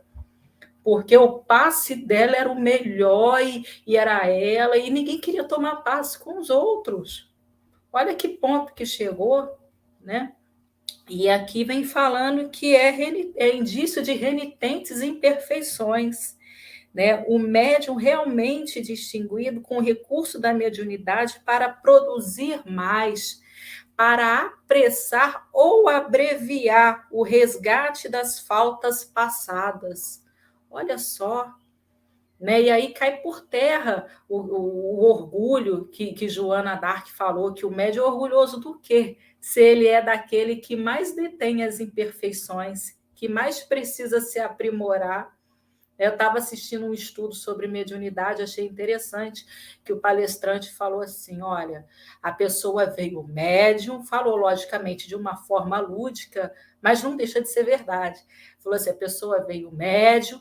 Porque o passe dela era o melhor e era ela, e ninguém queria tomar passe com os outros. Olha que ponto que chegou, né? E aqui vem falando que é indício de renitentes imperfeições. Né? O médium realmente distinguido com o recurso da mediunidade para produzir mais, para apressar ou abreviar o resgate das faltas passadas. Olha só, né? E aí cai por terra o orgulho que Joana d'Arc falou, que o médium é orgulhoso do quê? Se ele é daquele que mais detém as imperfeições, que mais precisa se aprimorar. Eu estava assistindo um estudo sobre mediunidade, achei interessante que o palestrante falou assim, olha, a pessoa veio médium, falou logicamente de uma forma lúdica, mas não deixa de ser verdade. Falou assim, a pessoa veio médium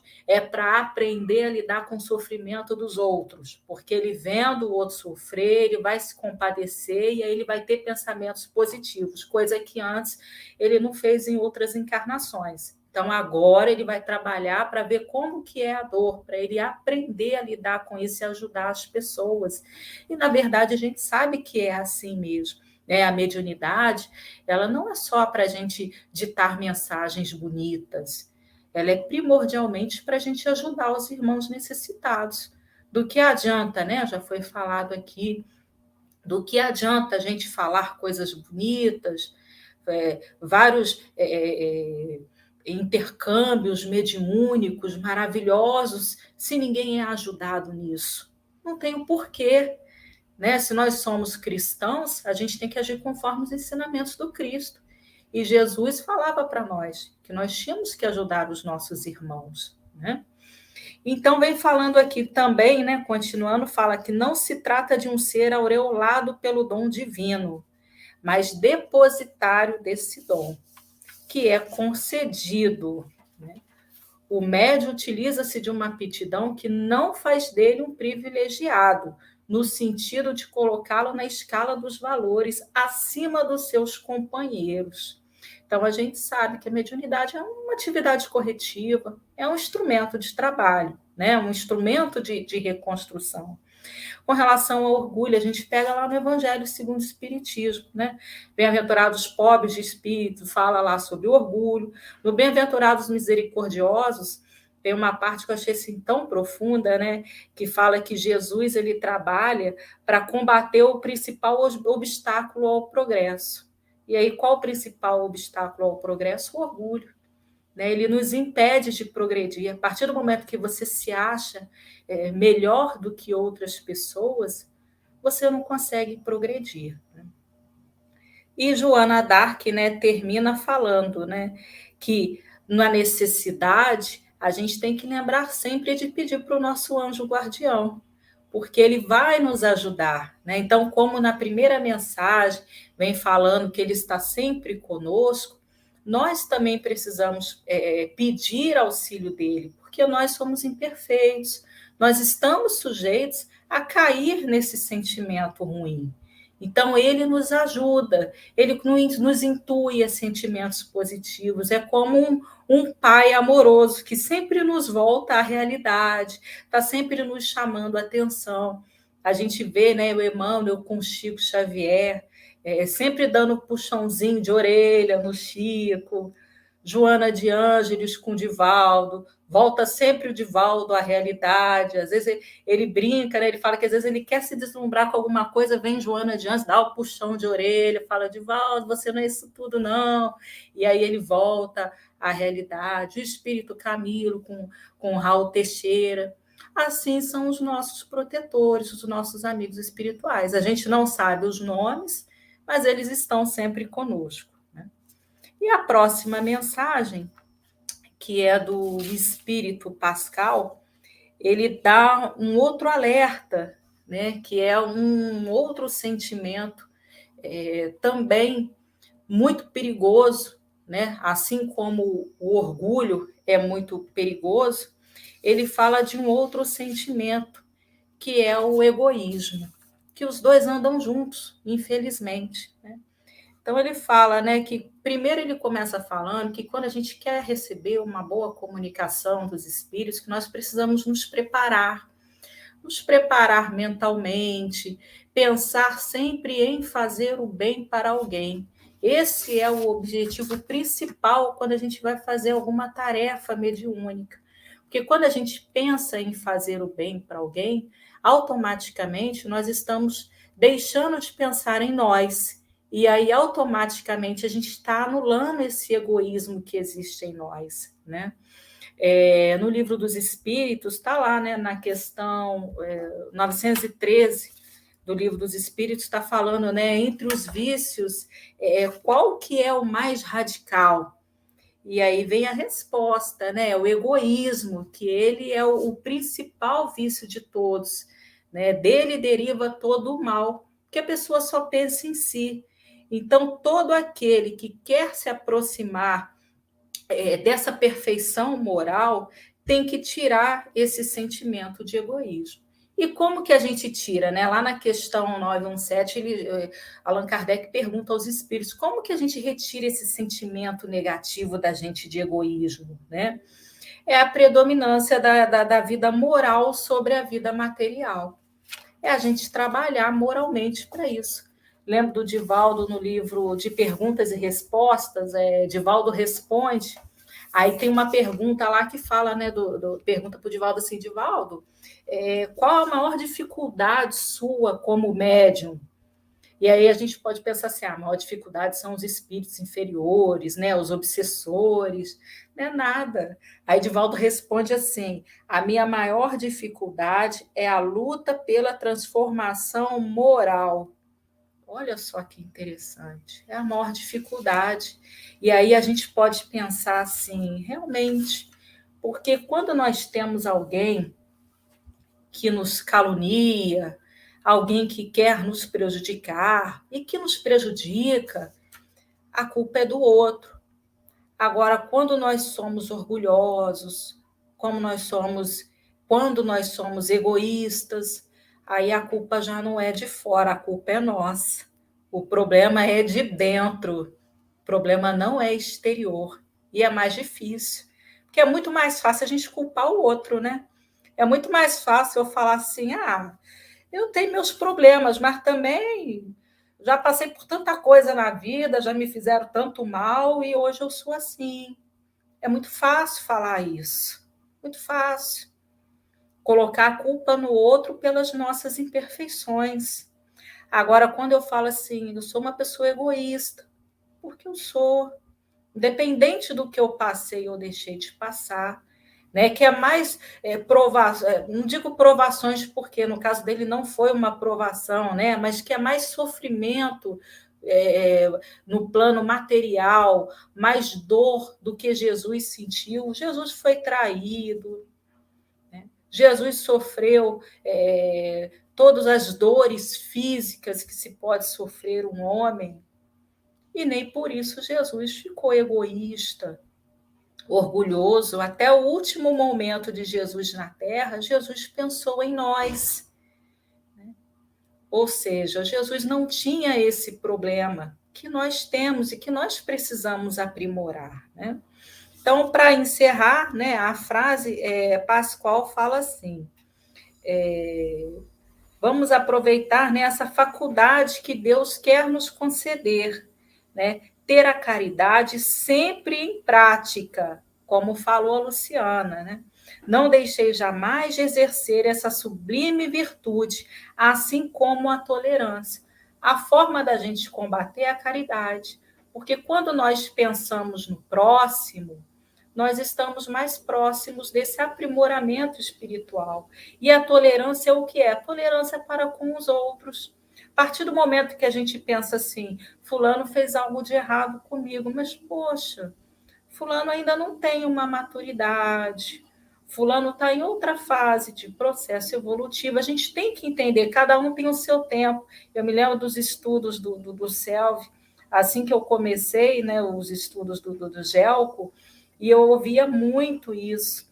para aprender a lidar com o sofrimento dos outros, porque ele vendo o outro sofrer, ele vai se compadecer e aí ele vai ter pensamentos positivos, coisa que antes ele não fez em outras encarnações. Então, agora ele vai trabalhar para ver como que é a dor, para ele aprender a lidar com isso e ajudar as pessoas. E, na verdade, a gente sabe que é assim mesmo. Né? A mediunidade, ela não é só para a gente ditar mensagens bonitas, ela é primordialmente para a gente ajudar os irmãos necessitados. Do que adianta, né? Já foi falado aqui, do que adianta a gente falar coisas bonitas, vários intercâmbios mediúnicos maravilhosos se ninguém é ajudado nisso? Não tem o porquê, né? Se nós somos cristãos, a gente tem que agir conforme os ensinamentos do Cristo. E Jesus falava para nós que nós tínhamos que ajudar os nossos irmãos, né? Então, vem falando aqui também, né, continuando, fala que não se trata de um ser aureolado pelo dom divino, mas depositário desse dom, que é concedido, né? O médium utiliza-se de uma aptidão que não faz dele um privilegiado, no sentido de colocá-lo na escala dos valores acima dos seus companheiros. Então, a gente sabe que a mediunidade é uma atividade corretiva, é um instrumento de trabalho, né? Um instrumento de reconstrução. Com relação ao orgulho, a gente pega lá no Evangelho segundo o Espiritismo, né? Bem-aventurados pobres de espírito, fala lá sobre o orgulho. No Bem-aventurados misericordiosos, tem uma parte que eu achei assim tão profunda, né? Que fala que Jesus ele trabalha para combater o principal obstáculo ao progresso. E aí, qual o principal obstáculo ao progresso? O orgulho. Ele nos impede de progredir. A partir do momento que você se acha melhor do que outras pessoas, você não consegue progredir. E Joana d'Arc, né, termina falando, né, que na necessidade a gente tem que lembrar sempre de pedir para o nosso anjo guardião, porque ele vai nos ajudar, né? Então, como na primeira mensagem vem falando que ele está sempre conosco, nós também precisamos pedir auxílio dele, porque nós somos imperfeitos, nós estamos sujeitos a cair nesse sentimento ruim. Então, ele nos ajuda, ele nos intui a sentimentos positivos. É como um pai amoroso que sempre nos volta à realidade, está sempre nos chamando a atenção. A gente vê, né, o Emmanuel com o Chico Xavier, sempre dando puxãozinho de orelha no Chico, Joana de Ângeles com o Divaldo, volta sempre o Divaldo à realidade. Às vezes ele brinca, né? Ele fala que às vezes ele quer se deslumbrar com alguma coisa, vem Joana de Ângeles, dá o puxão de orelha, fala, Divaldo, você não é isso tudo, não. E aí ele volta à realidade. O espírito Camilo com Raul Teixeira. Assim são os nossos protetores, os nossos amigos espirituais. A gente não sabe os nomes, mas eles estão sempre conosco. E a próxima mensagem, que é do Espírito Pascal, ele dá um outro alerta, né, que é um outro sentimento também muito perigoso, né? Assim como o orgulho é muito perigoso, ele fala de um outro sentimento, que é o egoísmo, que os dois andam juntos, infelizmente, né? Então, ele fala, né, que primeiro ele começa falando que quando a gente quer receber uma boa comunicação dos espíritos, que nós precisamos nos preparar mentalmente, pensar sempre em fazer o bem para alguém. Esse é o objetivo principal quando a gente vai fazer alguma tarefa mediúnica. Porque quando a gente pensa em fazer o bem para alguém, automaticamente nós estamos deixando de pensar em nós. E aí, automaticamente, a gente está anulando esse egoísmo que existe em nós, né? No Livro dos Espíritos, está lá, né, na questão 913 do Livro dos Espíritos, está falando, né, entre os vícios, qual que é o mais radical? E aí vem a resposta, né? O egoísmo, que ele é o principal vício de todos, né? Dele deriva todo o mal, porque a pessoa só pensa em si. Então, todo aquele que quer se aproximar dessa perfeição moral tem que tirar esse sentimento de egoísmo. E como que a gente tira, né? Lá na questão 917, Allan Kardec pergunta aos espíritos como que a gente retira esse sentimento negativo da gente de egoísmo, né? É a predominância da vida moral sobre a vida material. É a gente trabalhar moralmente para isso. Lembro do Divaldo no livro de Perguntas e Respostas, Divaldo Responde. Aí tem uma pergunta lá que fala, né, pergunta para o Divaldo assim, Divaldo, qual a maior dificuldade sua como médium? E aí a gente pode pensar assim, a maior dificuldade são os espíritos inferiores, né, os obsessores, não é nada. Aí Divaldo responde assim, a minha maior dificuldade é a luta pela transformação moral. Olha só que interessante, é a maior dificuldade. E aí a gente pode pensar assim, realmente, porque quando nós temos alguém que nos calunia, alguém que quer nos prejudicar e que nos prejudica, a culpa é do outro. Agora, quando nós somos orgulhosos, quando nós somos egoístas, aí a culpa já não é de fora, a culpa é nossa. O problema é de dentro, o problema não é exterior. E é mais difícil, porque é muito mais fácil a gente culpar o outro, né? É muito mais fácil eu falar assim, eu tenho meus problemas, mas também já passei por tanta coisa na vida, já me fizeram tanto mal e hoje eu sou assim. É muito fácil falar isso, muito fácil. Colocar a culpa no outro pelas nossas imperfeições. Agora, quando eu falo assim, eu sou uma pessoa egoísta, porque eu sou, independente do que eu passei ou deixei de passar, né, que é mais não digo provações, porque no caso dele não foi uma provação, né, mas que é mais sofrimento no plano material, mais dor do que Jesus sentiu. Jesus foi traído, né? Jesus sofreu todas as dores físicas que se pode sofrer um homem, e nem por isso Jesus ficou egoísta, orgulhoso. Até o último momento de Jesus na Terra, Jesus pensou em nós. Ou seja, Jesus não tinha esse problema que nós temos e que nós precisamos aprimorar, né? Então, para encerrar, né, a frase Pascoal fala assim, vamos aproveitar, né, essa faculdade que Deus quer nos conceder, né? Ter a caridade sempre em prática, como falou a Luciana, né? Não deixei jamais de exercer essa sublime virtude, assim como a tolerância. A forma da gente combater é a caridade, porque quando nós pensamos no próximo, nós estamos mais próximos desse aprimoramento espiritual. E a tolerância é o que é? A tolerância para com os outros. A partir do momento que a gente pensa assim, fulano fez algo de errado comigo, mas, poxa, fulano ainda não tem uma maturidade, fulano está em outra fase de processo evolutivo, a gente tem que entender, cada um tem o seu tempo. Eu me lembro dos estudos do Selvi, assim que eu comecei, né, os estudos do Gelco, e eu ouvia muito isso.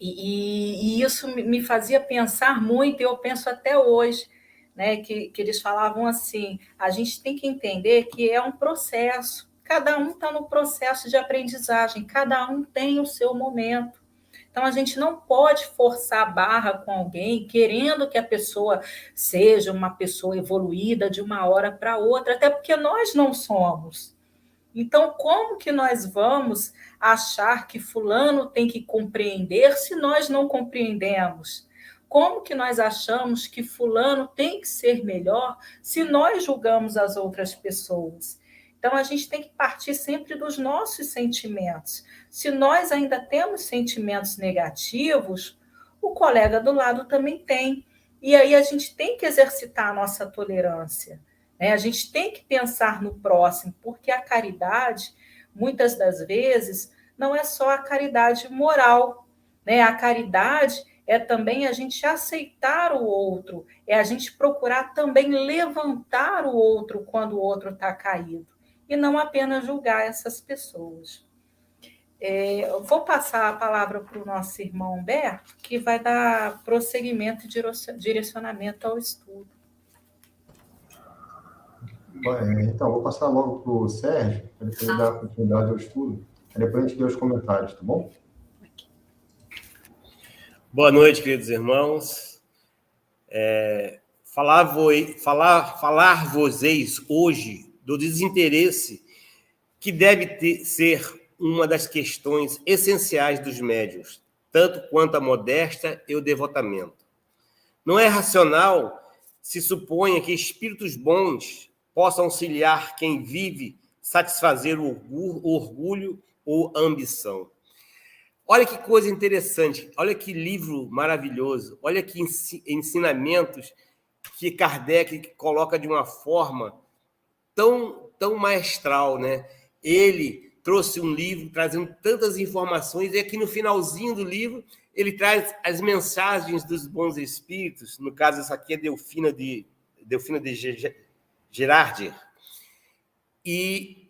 E isso me fazia pensar muito, e eu penso até hoje, né, que eles falavam assim, a gente tem que entender que é um processo, cada um está no processo de aprendizagem, cada um tem o seu momento. Então, a gente não pode forçar a barra com alguém, querendo que a pessoa seja uma pessoa evoluída de uma hora para outra, até porque nós não somos. Então, como que nós vamos achar que fulano tem que compreender se nós não compreendemos? Como que nós achamos que fulano tem que ser melhor se nós julgamos as outras pessoas? Então, a gente tem que partir sempre dos nossos sentimentos. Se nós ainda temos sentimentos negativos, o colega do lado também tem. E aí a gente tem que exercitar a nossa tolerância. A gente tem que pensar no próximo, porque a caridade, muitas das vezes, não é só a caridade moral. A caridade é também a gente aceitar o outro, é a gente procurar também levantar o outro quando o outro está caído, e não apenas julgar essas pessoas. Eu vou passar a palavra para o nosso irmão Humberto, que vai dar prosseguimento e direcionamento ao estudo. Então, vou passar logo para o Sérgio, para ele dar continuidade ao estudo. Depois a gente lê os comentários, tá bom? Boa noite, queridos irmãos. Falar-vos-eis hoje do desinteresse que deve ser uma das questões essenciais dos médiuns, tanto quanto a modéstia e o devotamento. Não é racional se suponha que espíritos bons possam auxiliar quem vive satisfazer o orgulho ou a ambição. Olha que coisa interessante, olha que livro maravilhoso, olha que ensinamentos que Kardec coloca de uma forma tão maestral, né? Ele trouxe um livro trazendo tantas informações, e aqui no finalzinho do livro ele traz as mensagens dos bons espíritos. No caso, essa aqui é Delfina de Girardi, e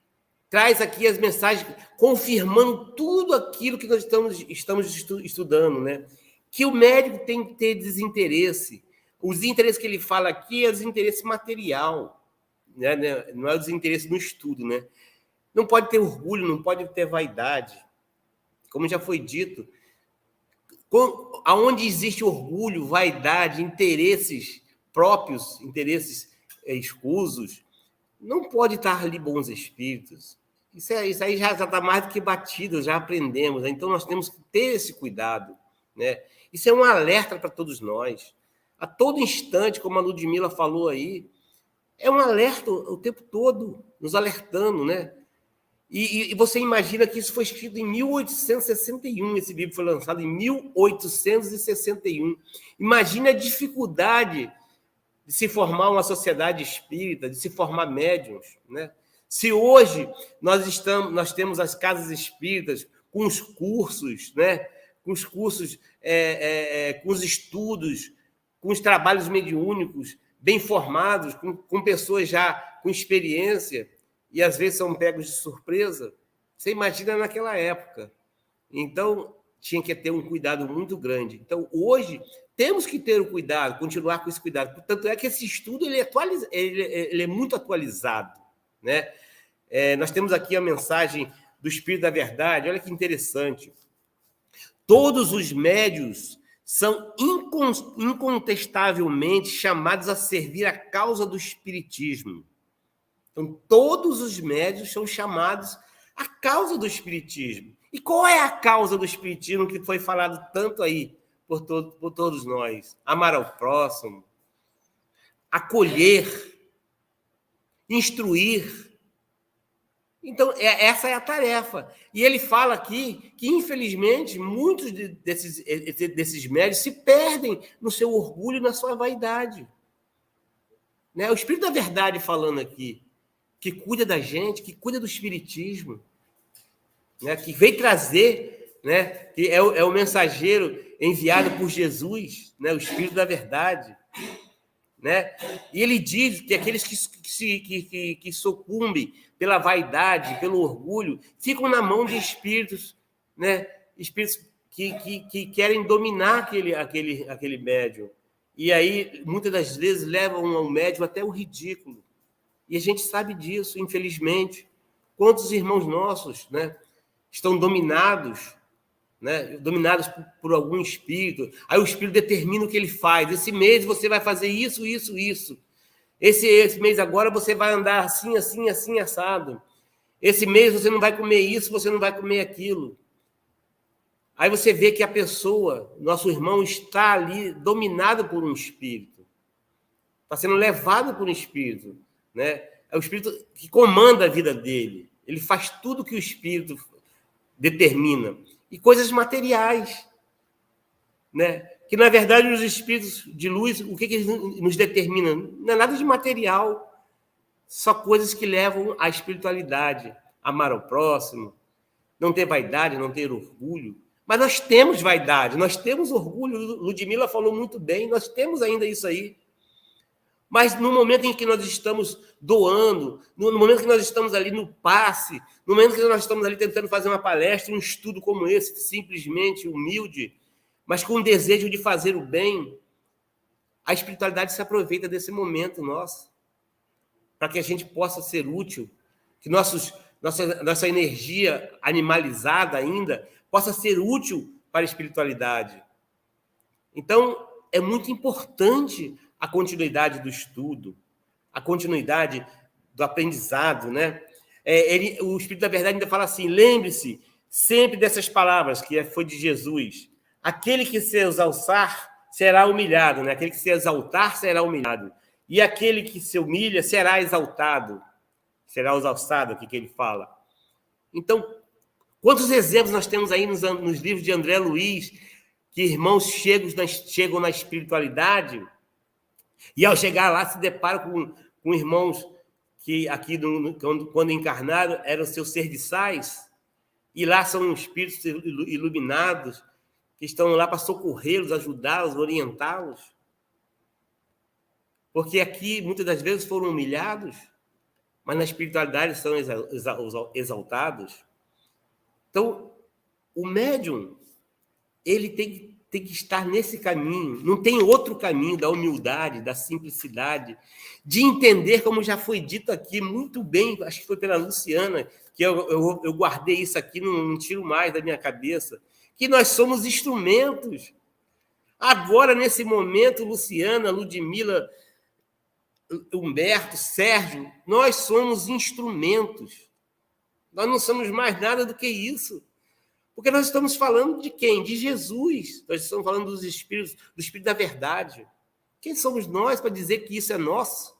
traz aqui as mensagens confirmando tudo aquilo que nós estamos estudando, né? Que o médico tem que ter desinteresse. Os interesses que ele fala aqui é o desinteresse material, né? Não é o desinteresse no estudo, né? Não pode ter orgulho, não pode ter vaidade. Como já foi dito, aonde existe orgulho, vaidade, interesses próprios, interesses escusos, não pode estar ali bons espíritos. Isso aí já está mais do que batido, já aprendemos, né? Então nós temos que ter esse cuidado, né? Isso é um alerta para todos nós. A todo instante, como a Ludmila falou aí, é um alerta o tempo todo, nos alertando, né? E você imagina que isso foi escrito em 1861, esse livro foi lançado em 1861. Imagina a dificuldade de se formar uma sociedade espírita, de se formar médiuns, né? Se hoje nós temos as casas espíritas com os cursos, né? Com os cursos, com os estudos, com os trabalhos mediúnicos bem formados, com pessoas já com experiência, e às vezes são pegos de surpresa, você imagina naquela época. Então, tinha que ter um cuidado muito grande. Então, hoje, temos que ter o cuidado, continuar com esse cuidado. Tanto é que esse estudo ele é muito atualizado, né? Nós temos aqui a mensagem do Espírito da Verdade, olha que interessante. Todos os médiuns são incontestavelmente chamados a servir a causa do espiritismo. Então, todos os médiuns são chamados à causa do espiritismo. E qual é a causa do espiritismo que foi falado tanto aí por todos nós? Amar ao próximo, acolher, instruir. Então, essa é a tarefa. E ele fala aqui que, infelizmente, muitos desses médiuns se perdem no seu orgulho e na sua vaidade. Né? O Espírito da Verdade falando aqui, que cuida da gente, que cuida do espiritismo, né? Que veio trazer, né? Que é o mensageiro enviado por Jesus, né? O Espírito da Verdade. Né? E ele diz que aqueles que sucumbem pela vaidade, pelo orgulho, ficam na mão de espíritos, né? Espíritos que querem dominar aquele médium. E aí, muitas das vezes, levam o médium até o ridículo. E a gente sabe disso, infelizmente. Quantos irmãos nossos, né, estão dominados, né, dominados por algum espírito. Aí o espírito determina o que ele faz. Esse mês você vai fazer isso, isso, isso. Esse mês agora você vai andar assim, assim, assim, assado. Esse mês você não vai comer isso, você não vai comer aquilo. Aí você vê que a pessoa, nosso irmão, está ali dominado por um espírito. Está sendo levado por um espírito. Né? É o espírito que comanda a vida dele. Ele faz tudo que o espírito determina. E coisas materiais. Né? Que, na verdade, os espíritos de luz, o que eles nos determinam? Não é nada de material. Só coisas que levam à espiritualidade. Amar ao próximo, não ter vaidade, não ter orgulho. Mas nós temos vaidade, nós temos orgulho. Ludmila falou muito bem, nós temos ainda isso aí. Mas no momento em que nós estamos doando, no momento que nós estamos ali no passe, no momento que nós estamos ali tentando fazer uma palestra, um estudo como esse, simplesmente humilde, mas com o desejo de fazer o bem, a espiritualidade se aproveita desse momento nosso, para que a gente possa ser útil, que nossa energia animalizada ainda possa ser útil para a espiritualidade. Então, é muito importante a continuidade do estudo, a continuidade do aprendizado, né? O Espírito da Verdade ainda fala assim, lembre-se sempre dessas palavras, que foi de Jesus. Aquele que se exalçar será humilhado, né? Aquele que se exaltar será humilhado. E aquele que se humilha será exaltado. Será exalçado, aqui que ele fala. Então, quantos exemplos nós temos aí nos livros de André Luiz, que irmãos chegam na espiritualidade e, ao chegar lá, se deparam com irmãos que, aqui, quando encarnaram, eram seus serviçais, e lá são espíritos iluminados, que estão lá para socorrê-los, ajudá-los, orientá-los. Porque aqui, muitas das vezes, foram humilhados, mas na espiritualidade são exaltados. Então, o médium, ele tem que estar nesse caminho. Não tem outro caminho da humildade, da simplicidade, de entender, como já foi dito aqui muito bem, acho que foi pela Luciana, que eu guardei isso aqui, não tiro mais da minha cabeça, que nós somos instrumentos. Agora, nesse momento, Luciana, Ludmila, Humberto, Sérgio, nós somos instrumentos. Nós não somos mais nada do que isso. Porque nós estamos falando de quem? De Jesus. Nós estamos falando dos espíritos, do Espírito da Verdade. Quem somos nós para dizer que isso é nosso?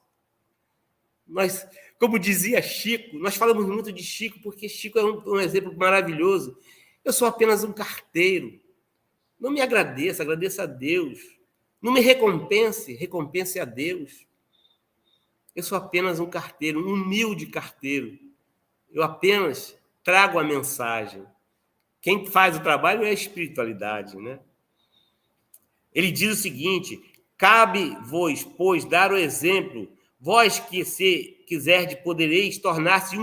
Nós, como dizia Chico, nós falamos muito de Chico, porque Chico é um exemplo maravilhoso. Eu sou apenas um carteiro. Não me agradeça, agradeça a Deus. Não me recompense, recompense a Deus. Eu sou apenas um carteiro, um humilde carteiro. Eu apenas trago a mensagem. Quem faz o trabalho é a espiritualidade, né? Ele diz o seguinte: cabe-vos, pois, dar o exemplo, vós que, se quiserdes, podereis tornar-se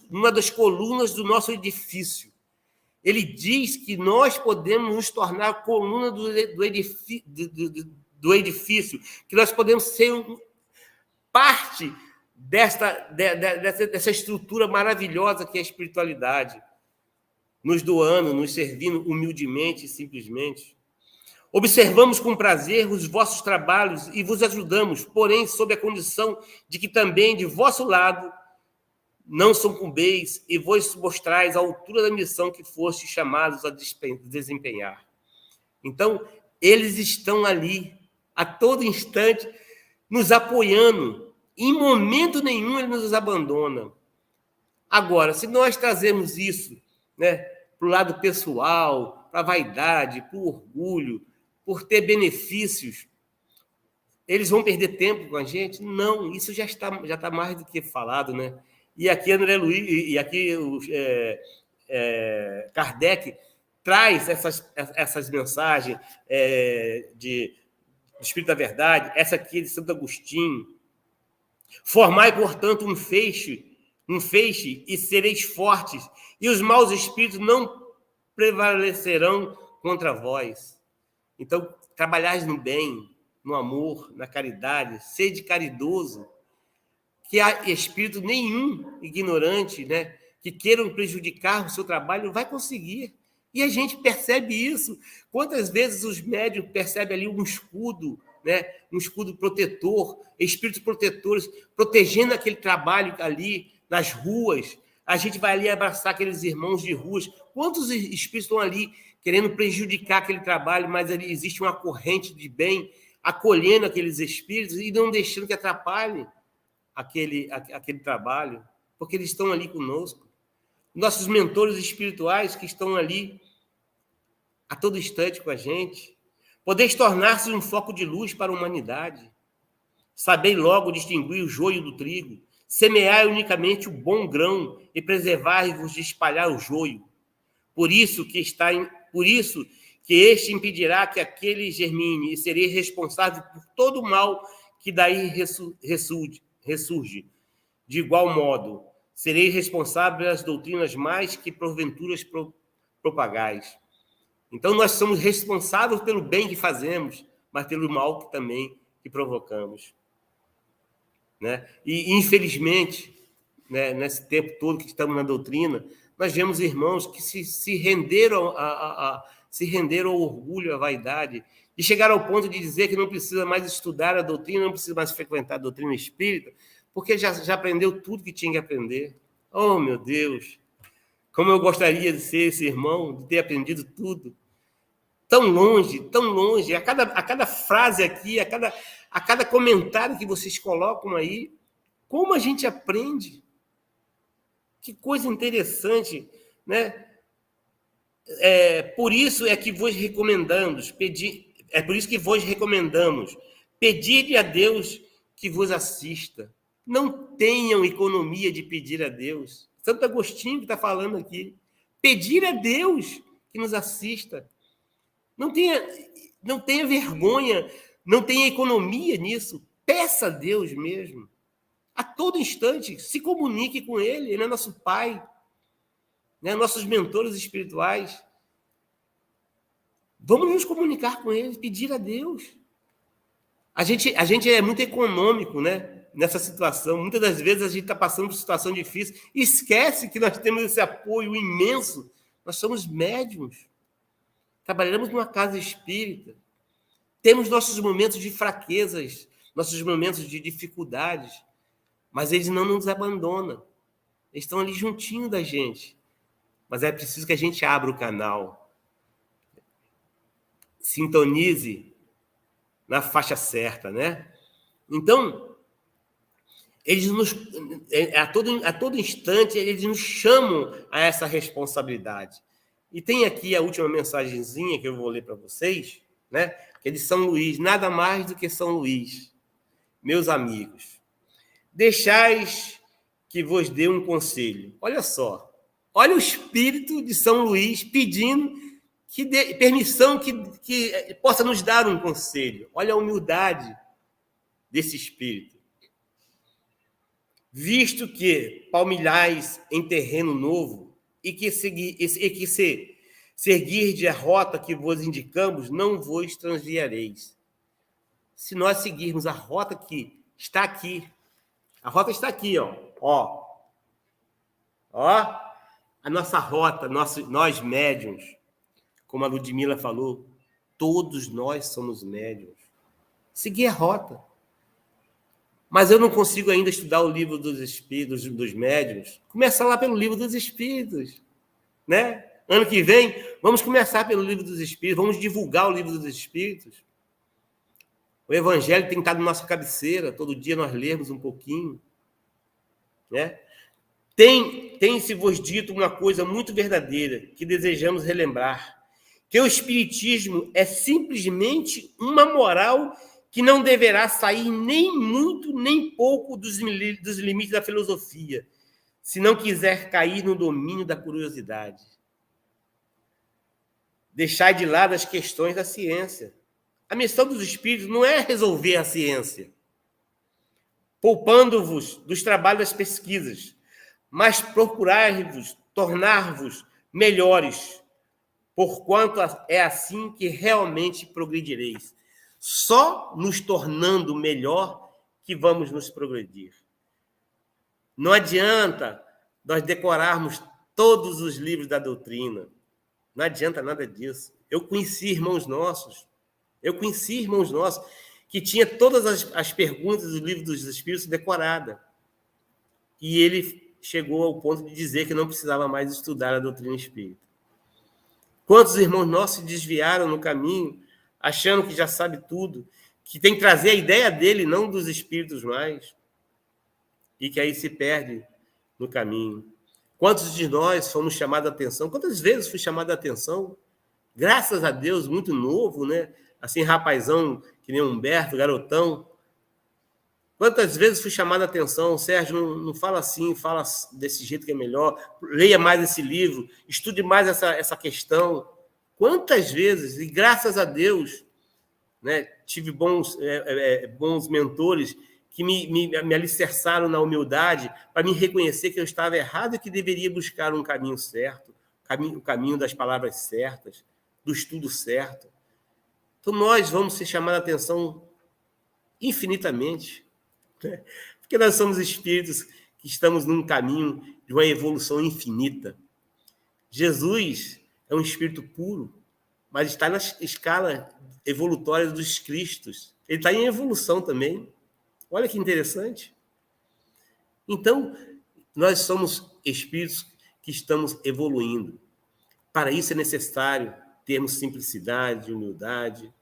uma das colunas do nosso edifício. Ele diz que nós podemos nos tornar a coluna do edifício, que nós podemos ser parte dessa estrutura maravilhosa que é a espiritualidade, nos doando, nos servindo humildemente e simplesmente. Observamos com prazer os vossos trabalhos e vos ajudamos, porém, sob a condição de que também, de vosso lado, não sucumbeis e vos mostrais a altura da missão que fostes chamados a desempenhar. Então, eles estão ali, a todo instante, nos apoiando. Em momento nenhum ele nos abandona. Agora, se nós trazemos isso, né, para o lado pessoal, para a vaidade, para o orgulho, por ter benefícios, eles vão perder tempo com a gente? Não, isso já está mais do que falado, né? E aqui André Luiz, e aqui Kardec traz essas mensagens do Espírito da Verdade, essa aqui de Santo Agostinho. Formai, portanto, um feixe, e sereis fortes, e os maus espíritos não prevalecerão contra vós. Então, trabalhais no bem, no amor, na caridade, sede caridoso, que há espírito nenhum ignorante, né, que queiram prejudicar o seu trabalho, vai conseguir. E a gente percebe isso. Quantas vezes os médiuns percebem ali um escudo, né, um escudo protetor, espíritos protetores, protegendo aquele trabalho ali nas ruas. A gente vai ali abraçar aqueles irmãos de ruas. Quantos espíritos estão ali querendo prejudicar aquele trabalho, mas ali existe uma corrente de bem acolhendo aqueles espíritos e não deixando que atrapalhe aquele trabalho, porque eles estão ali conosco. Nossos mentores espirituais que estão ali a todo instante com a gente. Podeis tornar-se um foco de luz para a humanidade. Sabei logo distinguir o joio do trigo. Semeai unicamente o bom grão e preservai-vos de espalhar o joio. Por isso que este impedirá que aquele germine e serei responsável por todo o mal que daí ressurge. De igual modo, serei responsável pelas doutrinas mais que porventura propagais. Então, nós somos responsáveis pelo bem que fazemos, mas pelo mal que provocamos. Né? E, infelizmente, né, nesse tempo todo que estamos na doutrina, nós vemos irmãos que se renderam ao orgulho, à vaidade, e chegaram ao ponto de dizer que não precisa mais estudar a doutrina, não precisa mais frequentar a doutrina espírita, porque já aprendeu tudo que tinha que aprender. Oh, meu Deus! Como eu gostaria de ser esse irmão, de ter aprendido tudo. Tão longe, tão longe. A cada frase aqui, a a cada comentário que vocês colocam aí, como a gente aprende. Que coisa interessante, né? Por isso é que vos recomendamos, pedir a Deus que vos assista. Não tenham economia de pedir a Deus. Santo Agostinho que está falando aqui. Pedir a Deus que nos assista. Não tenha vergonha, não tenha economia nisso. Peça a Deus mesmo. A todo instante, se comunique com Ele. Ele é nosso Pai, né? Nossos mentores espirituais. Vamos nos comunicar com Ele, pedir a Deus. A gente é muito econômico, né? Nessa situação. Muitas das vezes a gente está passando por situação difícil e esquece que nós temos esse apoio imenso. Nós somos médiuns. Trabalhamos numa casa espírita. Temos nossos momentos de fraquezas, nossos momentos de dificuldades, mas eles não nos abandonam. Eles estão ali juntinho da gente. Mas é preciso que a gente abra o canal. Sintonize na faixa certa, né? Então, eles a todo instante, eles nos chamam a essa responsabilidade. E tem aqui a última mensagenzinha que eu vou ler para vocês, né? Que é de São Luís, nada mais do que São Luís. Meus amigos, deixais que vos dê um conselho. Olha só, olha o espírito de São Luís pedindo que dê permissão que possa nos dar um conselho. Olha a humildade desse espírito. Visto que palmilhais em terreno novo e que se seguirde a rota que vos indicamos, não vos transviareis. Se nós seguirmos a rota que está aqui, a rota está aqui, ó, a nossa rota, nós médiuns, como a Ludmila falou, todos nós somos médiuns. Seguir a rota. Mas eu não consigo ainda estudar o livro dos espíritos, dos médiuns. Começa lá pelo livro dos espíritos, né? Ano que vem, vamos começar pelo livro dos espíritos, vamos divulgar o livro dos espíritos. O evangelho tem estado na nossa cabeceira, todo dia nós lermos um pouquinho, né? Tem-se vos dito uma coisa muito verdadeira que desejamos relembrar, que o espiritismo é simplesmente uma moral que não deverá sair nem muito nem pouco dos limites da filosofia, se não quiser cair no domínio da curiosidade. Deixar de lado as questões da ciência. A missão dos espíritos não é resolver a ciência, poupando-vos dos trabalhos das pesquisas, mas procurar-vos, tornar-vos melhores, porquanto é assim que realmente progredireis. Só nos tornando melhor que vamos nos progredir. Não adianta nós decorarmos todos os livros da doutrina. Não adianta nada disso. Eu conheci irmãos nossos que tinha todas as perguntas do livro dos Espíritos decorada. E ele chegou ao ponto de dizer que não precisava mais estudar a doutrina espírita. Quantos irmãos nossos se desviaram no caminho, achando que já sabe tudo, que tem que trazer a ideia dele, não dos espíritos mais, e que aí se perde no caminho. Quantos de nós fomos chamados a atenção? Quantas vezes fui chamado a atenção? Graças a Deus, muito novo, né? Assim, rapazão, que nem Humberto, garotão. Quantas vezes fui chamado a atenção? Sérgio, não fala assim, fala desse jeito que é melhor. Leia mais esse livro, estude mais essa questão. Quantas vezes, e graças a Deus, né, tive bons mentores que me alicerçaram na humildade para me reconhecer que eu estava errado e que deveria buscar um caminho certo, o caminho das palavras certas, do estudo certo. Então, nós vamos ser chamados a atenção infinitamente, né? Porque nós somos espíritos que estamos num caminho de uma evolução infinita. Jesus é um espírito puro, mas está na escala evolutória dos Cristos. Ele está em evolução também. Olha que interessante. Então, nós somos espíritos que estamos evoluindo. Para isso é necessário termos simplicidade, humildade,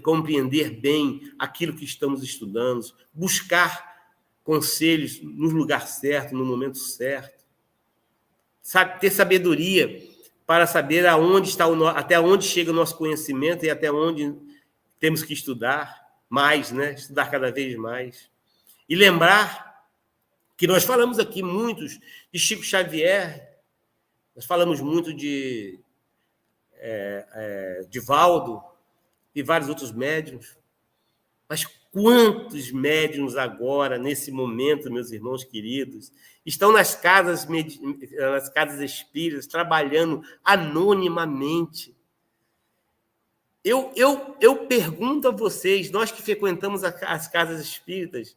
compreender bem aquilo que estamos estudando, buscar conselhos no lugar certo, no momento certo, sabe, ter sabedoria para saber até onde chega o nosso conhecimento e até onde temos que estudar mais, né? Estudar cada vez mais. E lembrar que nós falamos aqui muitos de Chico Xavier, nós falamos muito de Divaldo e vários outros médiuns. Mas quantos médiuns agora, nesse momento, meus irmãos queridos, estão nas casas espíritas, trabalhando anonimamente? Eu pergunto a vocês, nós que frequentamos as casas espíritas,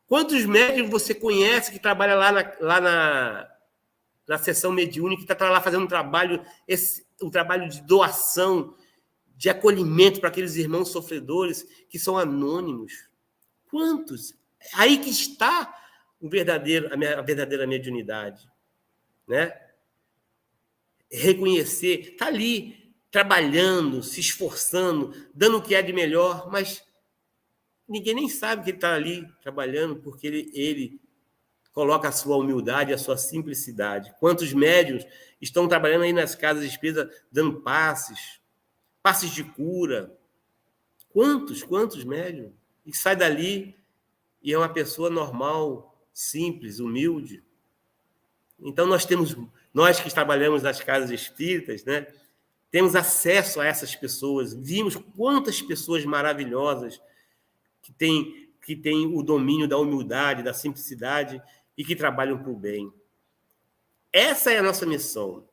quantos médiuns você conhece que trabalha lá na sessão mediúnica, que está lá fazendo um trabalho de doação, de acolhimento para aqueles irmãos sofredores que são anônimos? Quantos? Aí que está a verdadeira mediunidade, né? Reconhecer, está ali trabalhando, se esforçando, dando o que é de melhor, mas ninguém nem sabe que ele está ali trabalhando, porque ele coloca a sua humildade, a sua simplicidade. Quantos médiuns estão trabalhando aí nas casas espíritas, dando passes de cura? Quantos médiuns? E sai dali e é uma pessoa normal, simples, humilde. Então, nós que trabalhamos nas casas espíritas, né, temos acesso a essas pessoas. Vimos quantas pessoas maravilhosas que têm o domínio da humildade, da simplicidade e que trabalham para o bem. Essa é a nossa missão.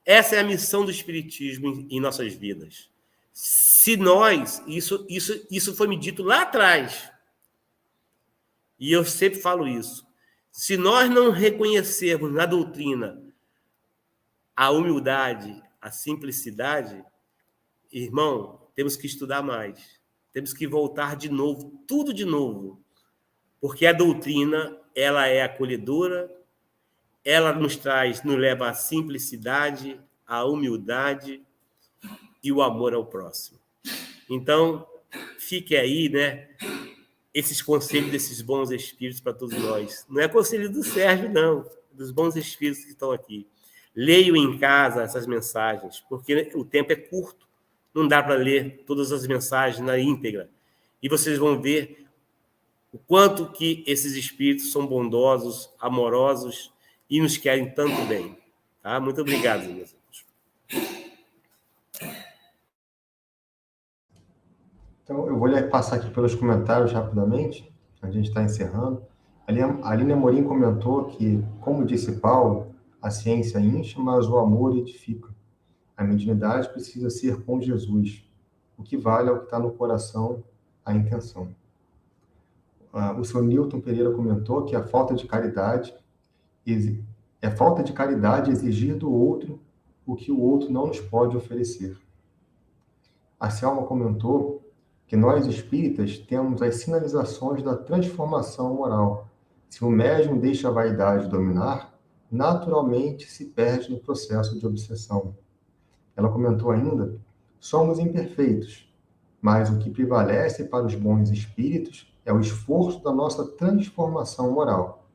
Essa é a missão do Espiritismo em nossas vidas. Se nós... Isso foi me dito lá atrás. E eu sempre falo isso. Se nós não reconhecermos na doutrina a humildade, a simplicidade, irmão, temos que estudar mais. Temos que voltar de novo, tudo de novo. Porque a doutrina, ela é acolhedora, ela nos leva à simplicidade, à humildade e o amor ao próximo. Então, fique aí, né, esses conselhos desses bons espíritos para todos nós. Não é conselho do Sérgio, não, dos bons espíritos que estão aqui. Leiam em casa essas mensagens, porque o tempo é curto, não dá para ler todas as mensagens na íntegra. E vocês vão ver o quanto que esses espíritos são bondosos, amorosos e nos querem tanto bem. Tá? Muito obrigado, meus irmãos. Então, eu vou passar aqui pelos comentários rapidamente, a gente está encerrando. A Aline Amorim comentou que, como disse Paulo, a ciência incha, mas o amor edifica. A mediunidade precisa ser com Jesus. O que vale é o que está no coração, a intenção. O seu Newton Pereira comentou que é falta de caridade exigir do outro o que o outro não nos pode oferecer. A Selma comentou que nós espíritas temos as sinalizações da transformação moral. Se o médium deixa a vaidade dominar, naturalmente se perde no processo de obsessão. Ela comentou ainda: somos imperfeitos, mas o que prevalece para os bons espíritos é o esforço da nossa transformação moral.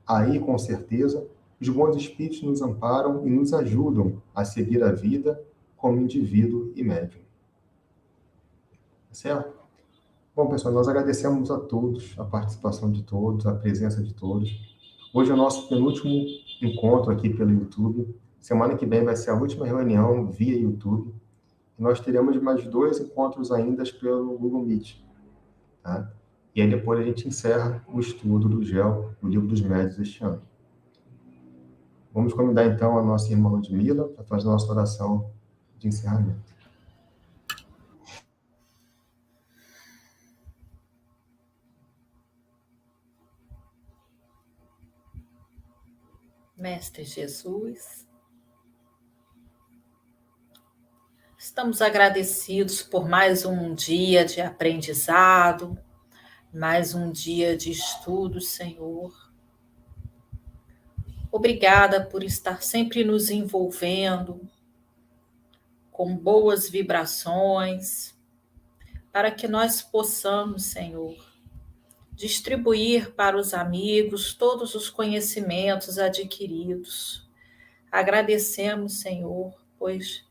Aí, com certeza, os bons espíritos nos amparam e nos ajudam a seguir a vida como indivíduo e médium. Certo? Bom, pessoal, nós agradecemos a todos, a participação de todos, a presença de todos. Hoje é o nosso penúltimo encontro aqui pelo YouTube. Semana que vem vai ser a última reunião via YouTube. E nós teremos mais 2 encontros ainda pelo Google Meet. Tá? E aí depois a gente encerra o estudo do GEL, o Livro dos Médiuns, este ano. Vamos convidar, então, a nossa irmã Ludmila para fazer a nossa oração de encerramento. Mestre Jesus, estamos agradecidos por mais um dia de aprendizado, mais um dia de estudo, Senhor. Obrigada por estar sempre nos envolvendo com boas vibrações, para que nós possamos, Senhor, distribuir para os amigos todos os conhecimentos adquiridos. Agradecemos, Senhor, pois,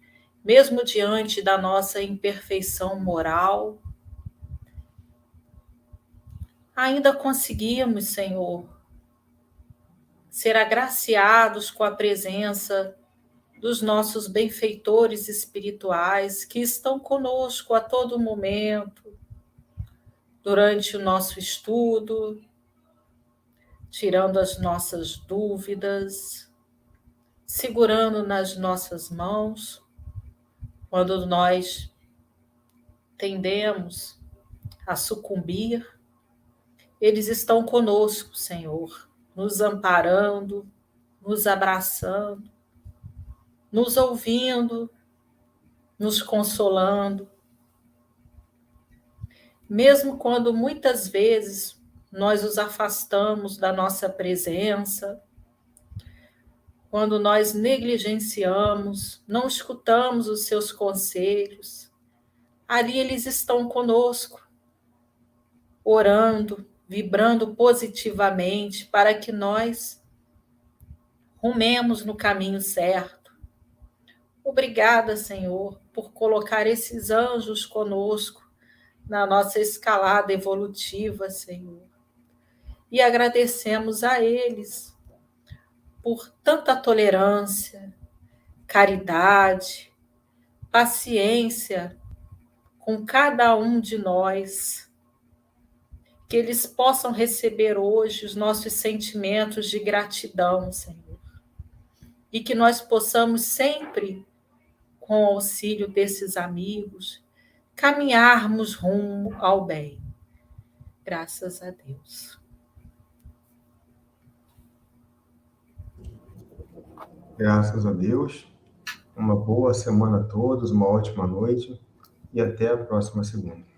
mesmo diante da nossa imperfeição moral, ainda conseguimos, Senhor, ser agraciados com a presença dos nossos benfeitores espirituais que estão conosco a todo momento, durante o nosso estudo, tirando as nossas dúvidas, segurando nas nossas mãos, quando nós tendemos a sucumbir. Eles estão conosco, Senhor, nos amparando, nos abraçando, nos ouvindo, nos consolando. Mesmo quando muitas vezes nós os afastamos da nossa presença, quando nós negligenciamos, não escutamos os seus conselhos, ali eles estão conosco, orando, vibrando positivamente para que nós rumemos no caminho certo. Obrigada, Senhor, por colocar esses anjos conosco na nossa escalada evolutiva, Senhor. E agradecemos a eles por tanta tolerância, caridade, paciência com cada um de nós. Que eles possam receber hoje os nossos sentimentos de gratidão, Senhor. E que nós possamos sempre, com o auxílio desses amigos, caminharmos rumo ao bem. Graças a Deus. Graças a Deus. Uma boa semana a todos, uma ótima noite e até a próxima segunda.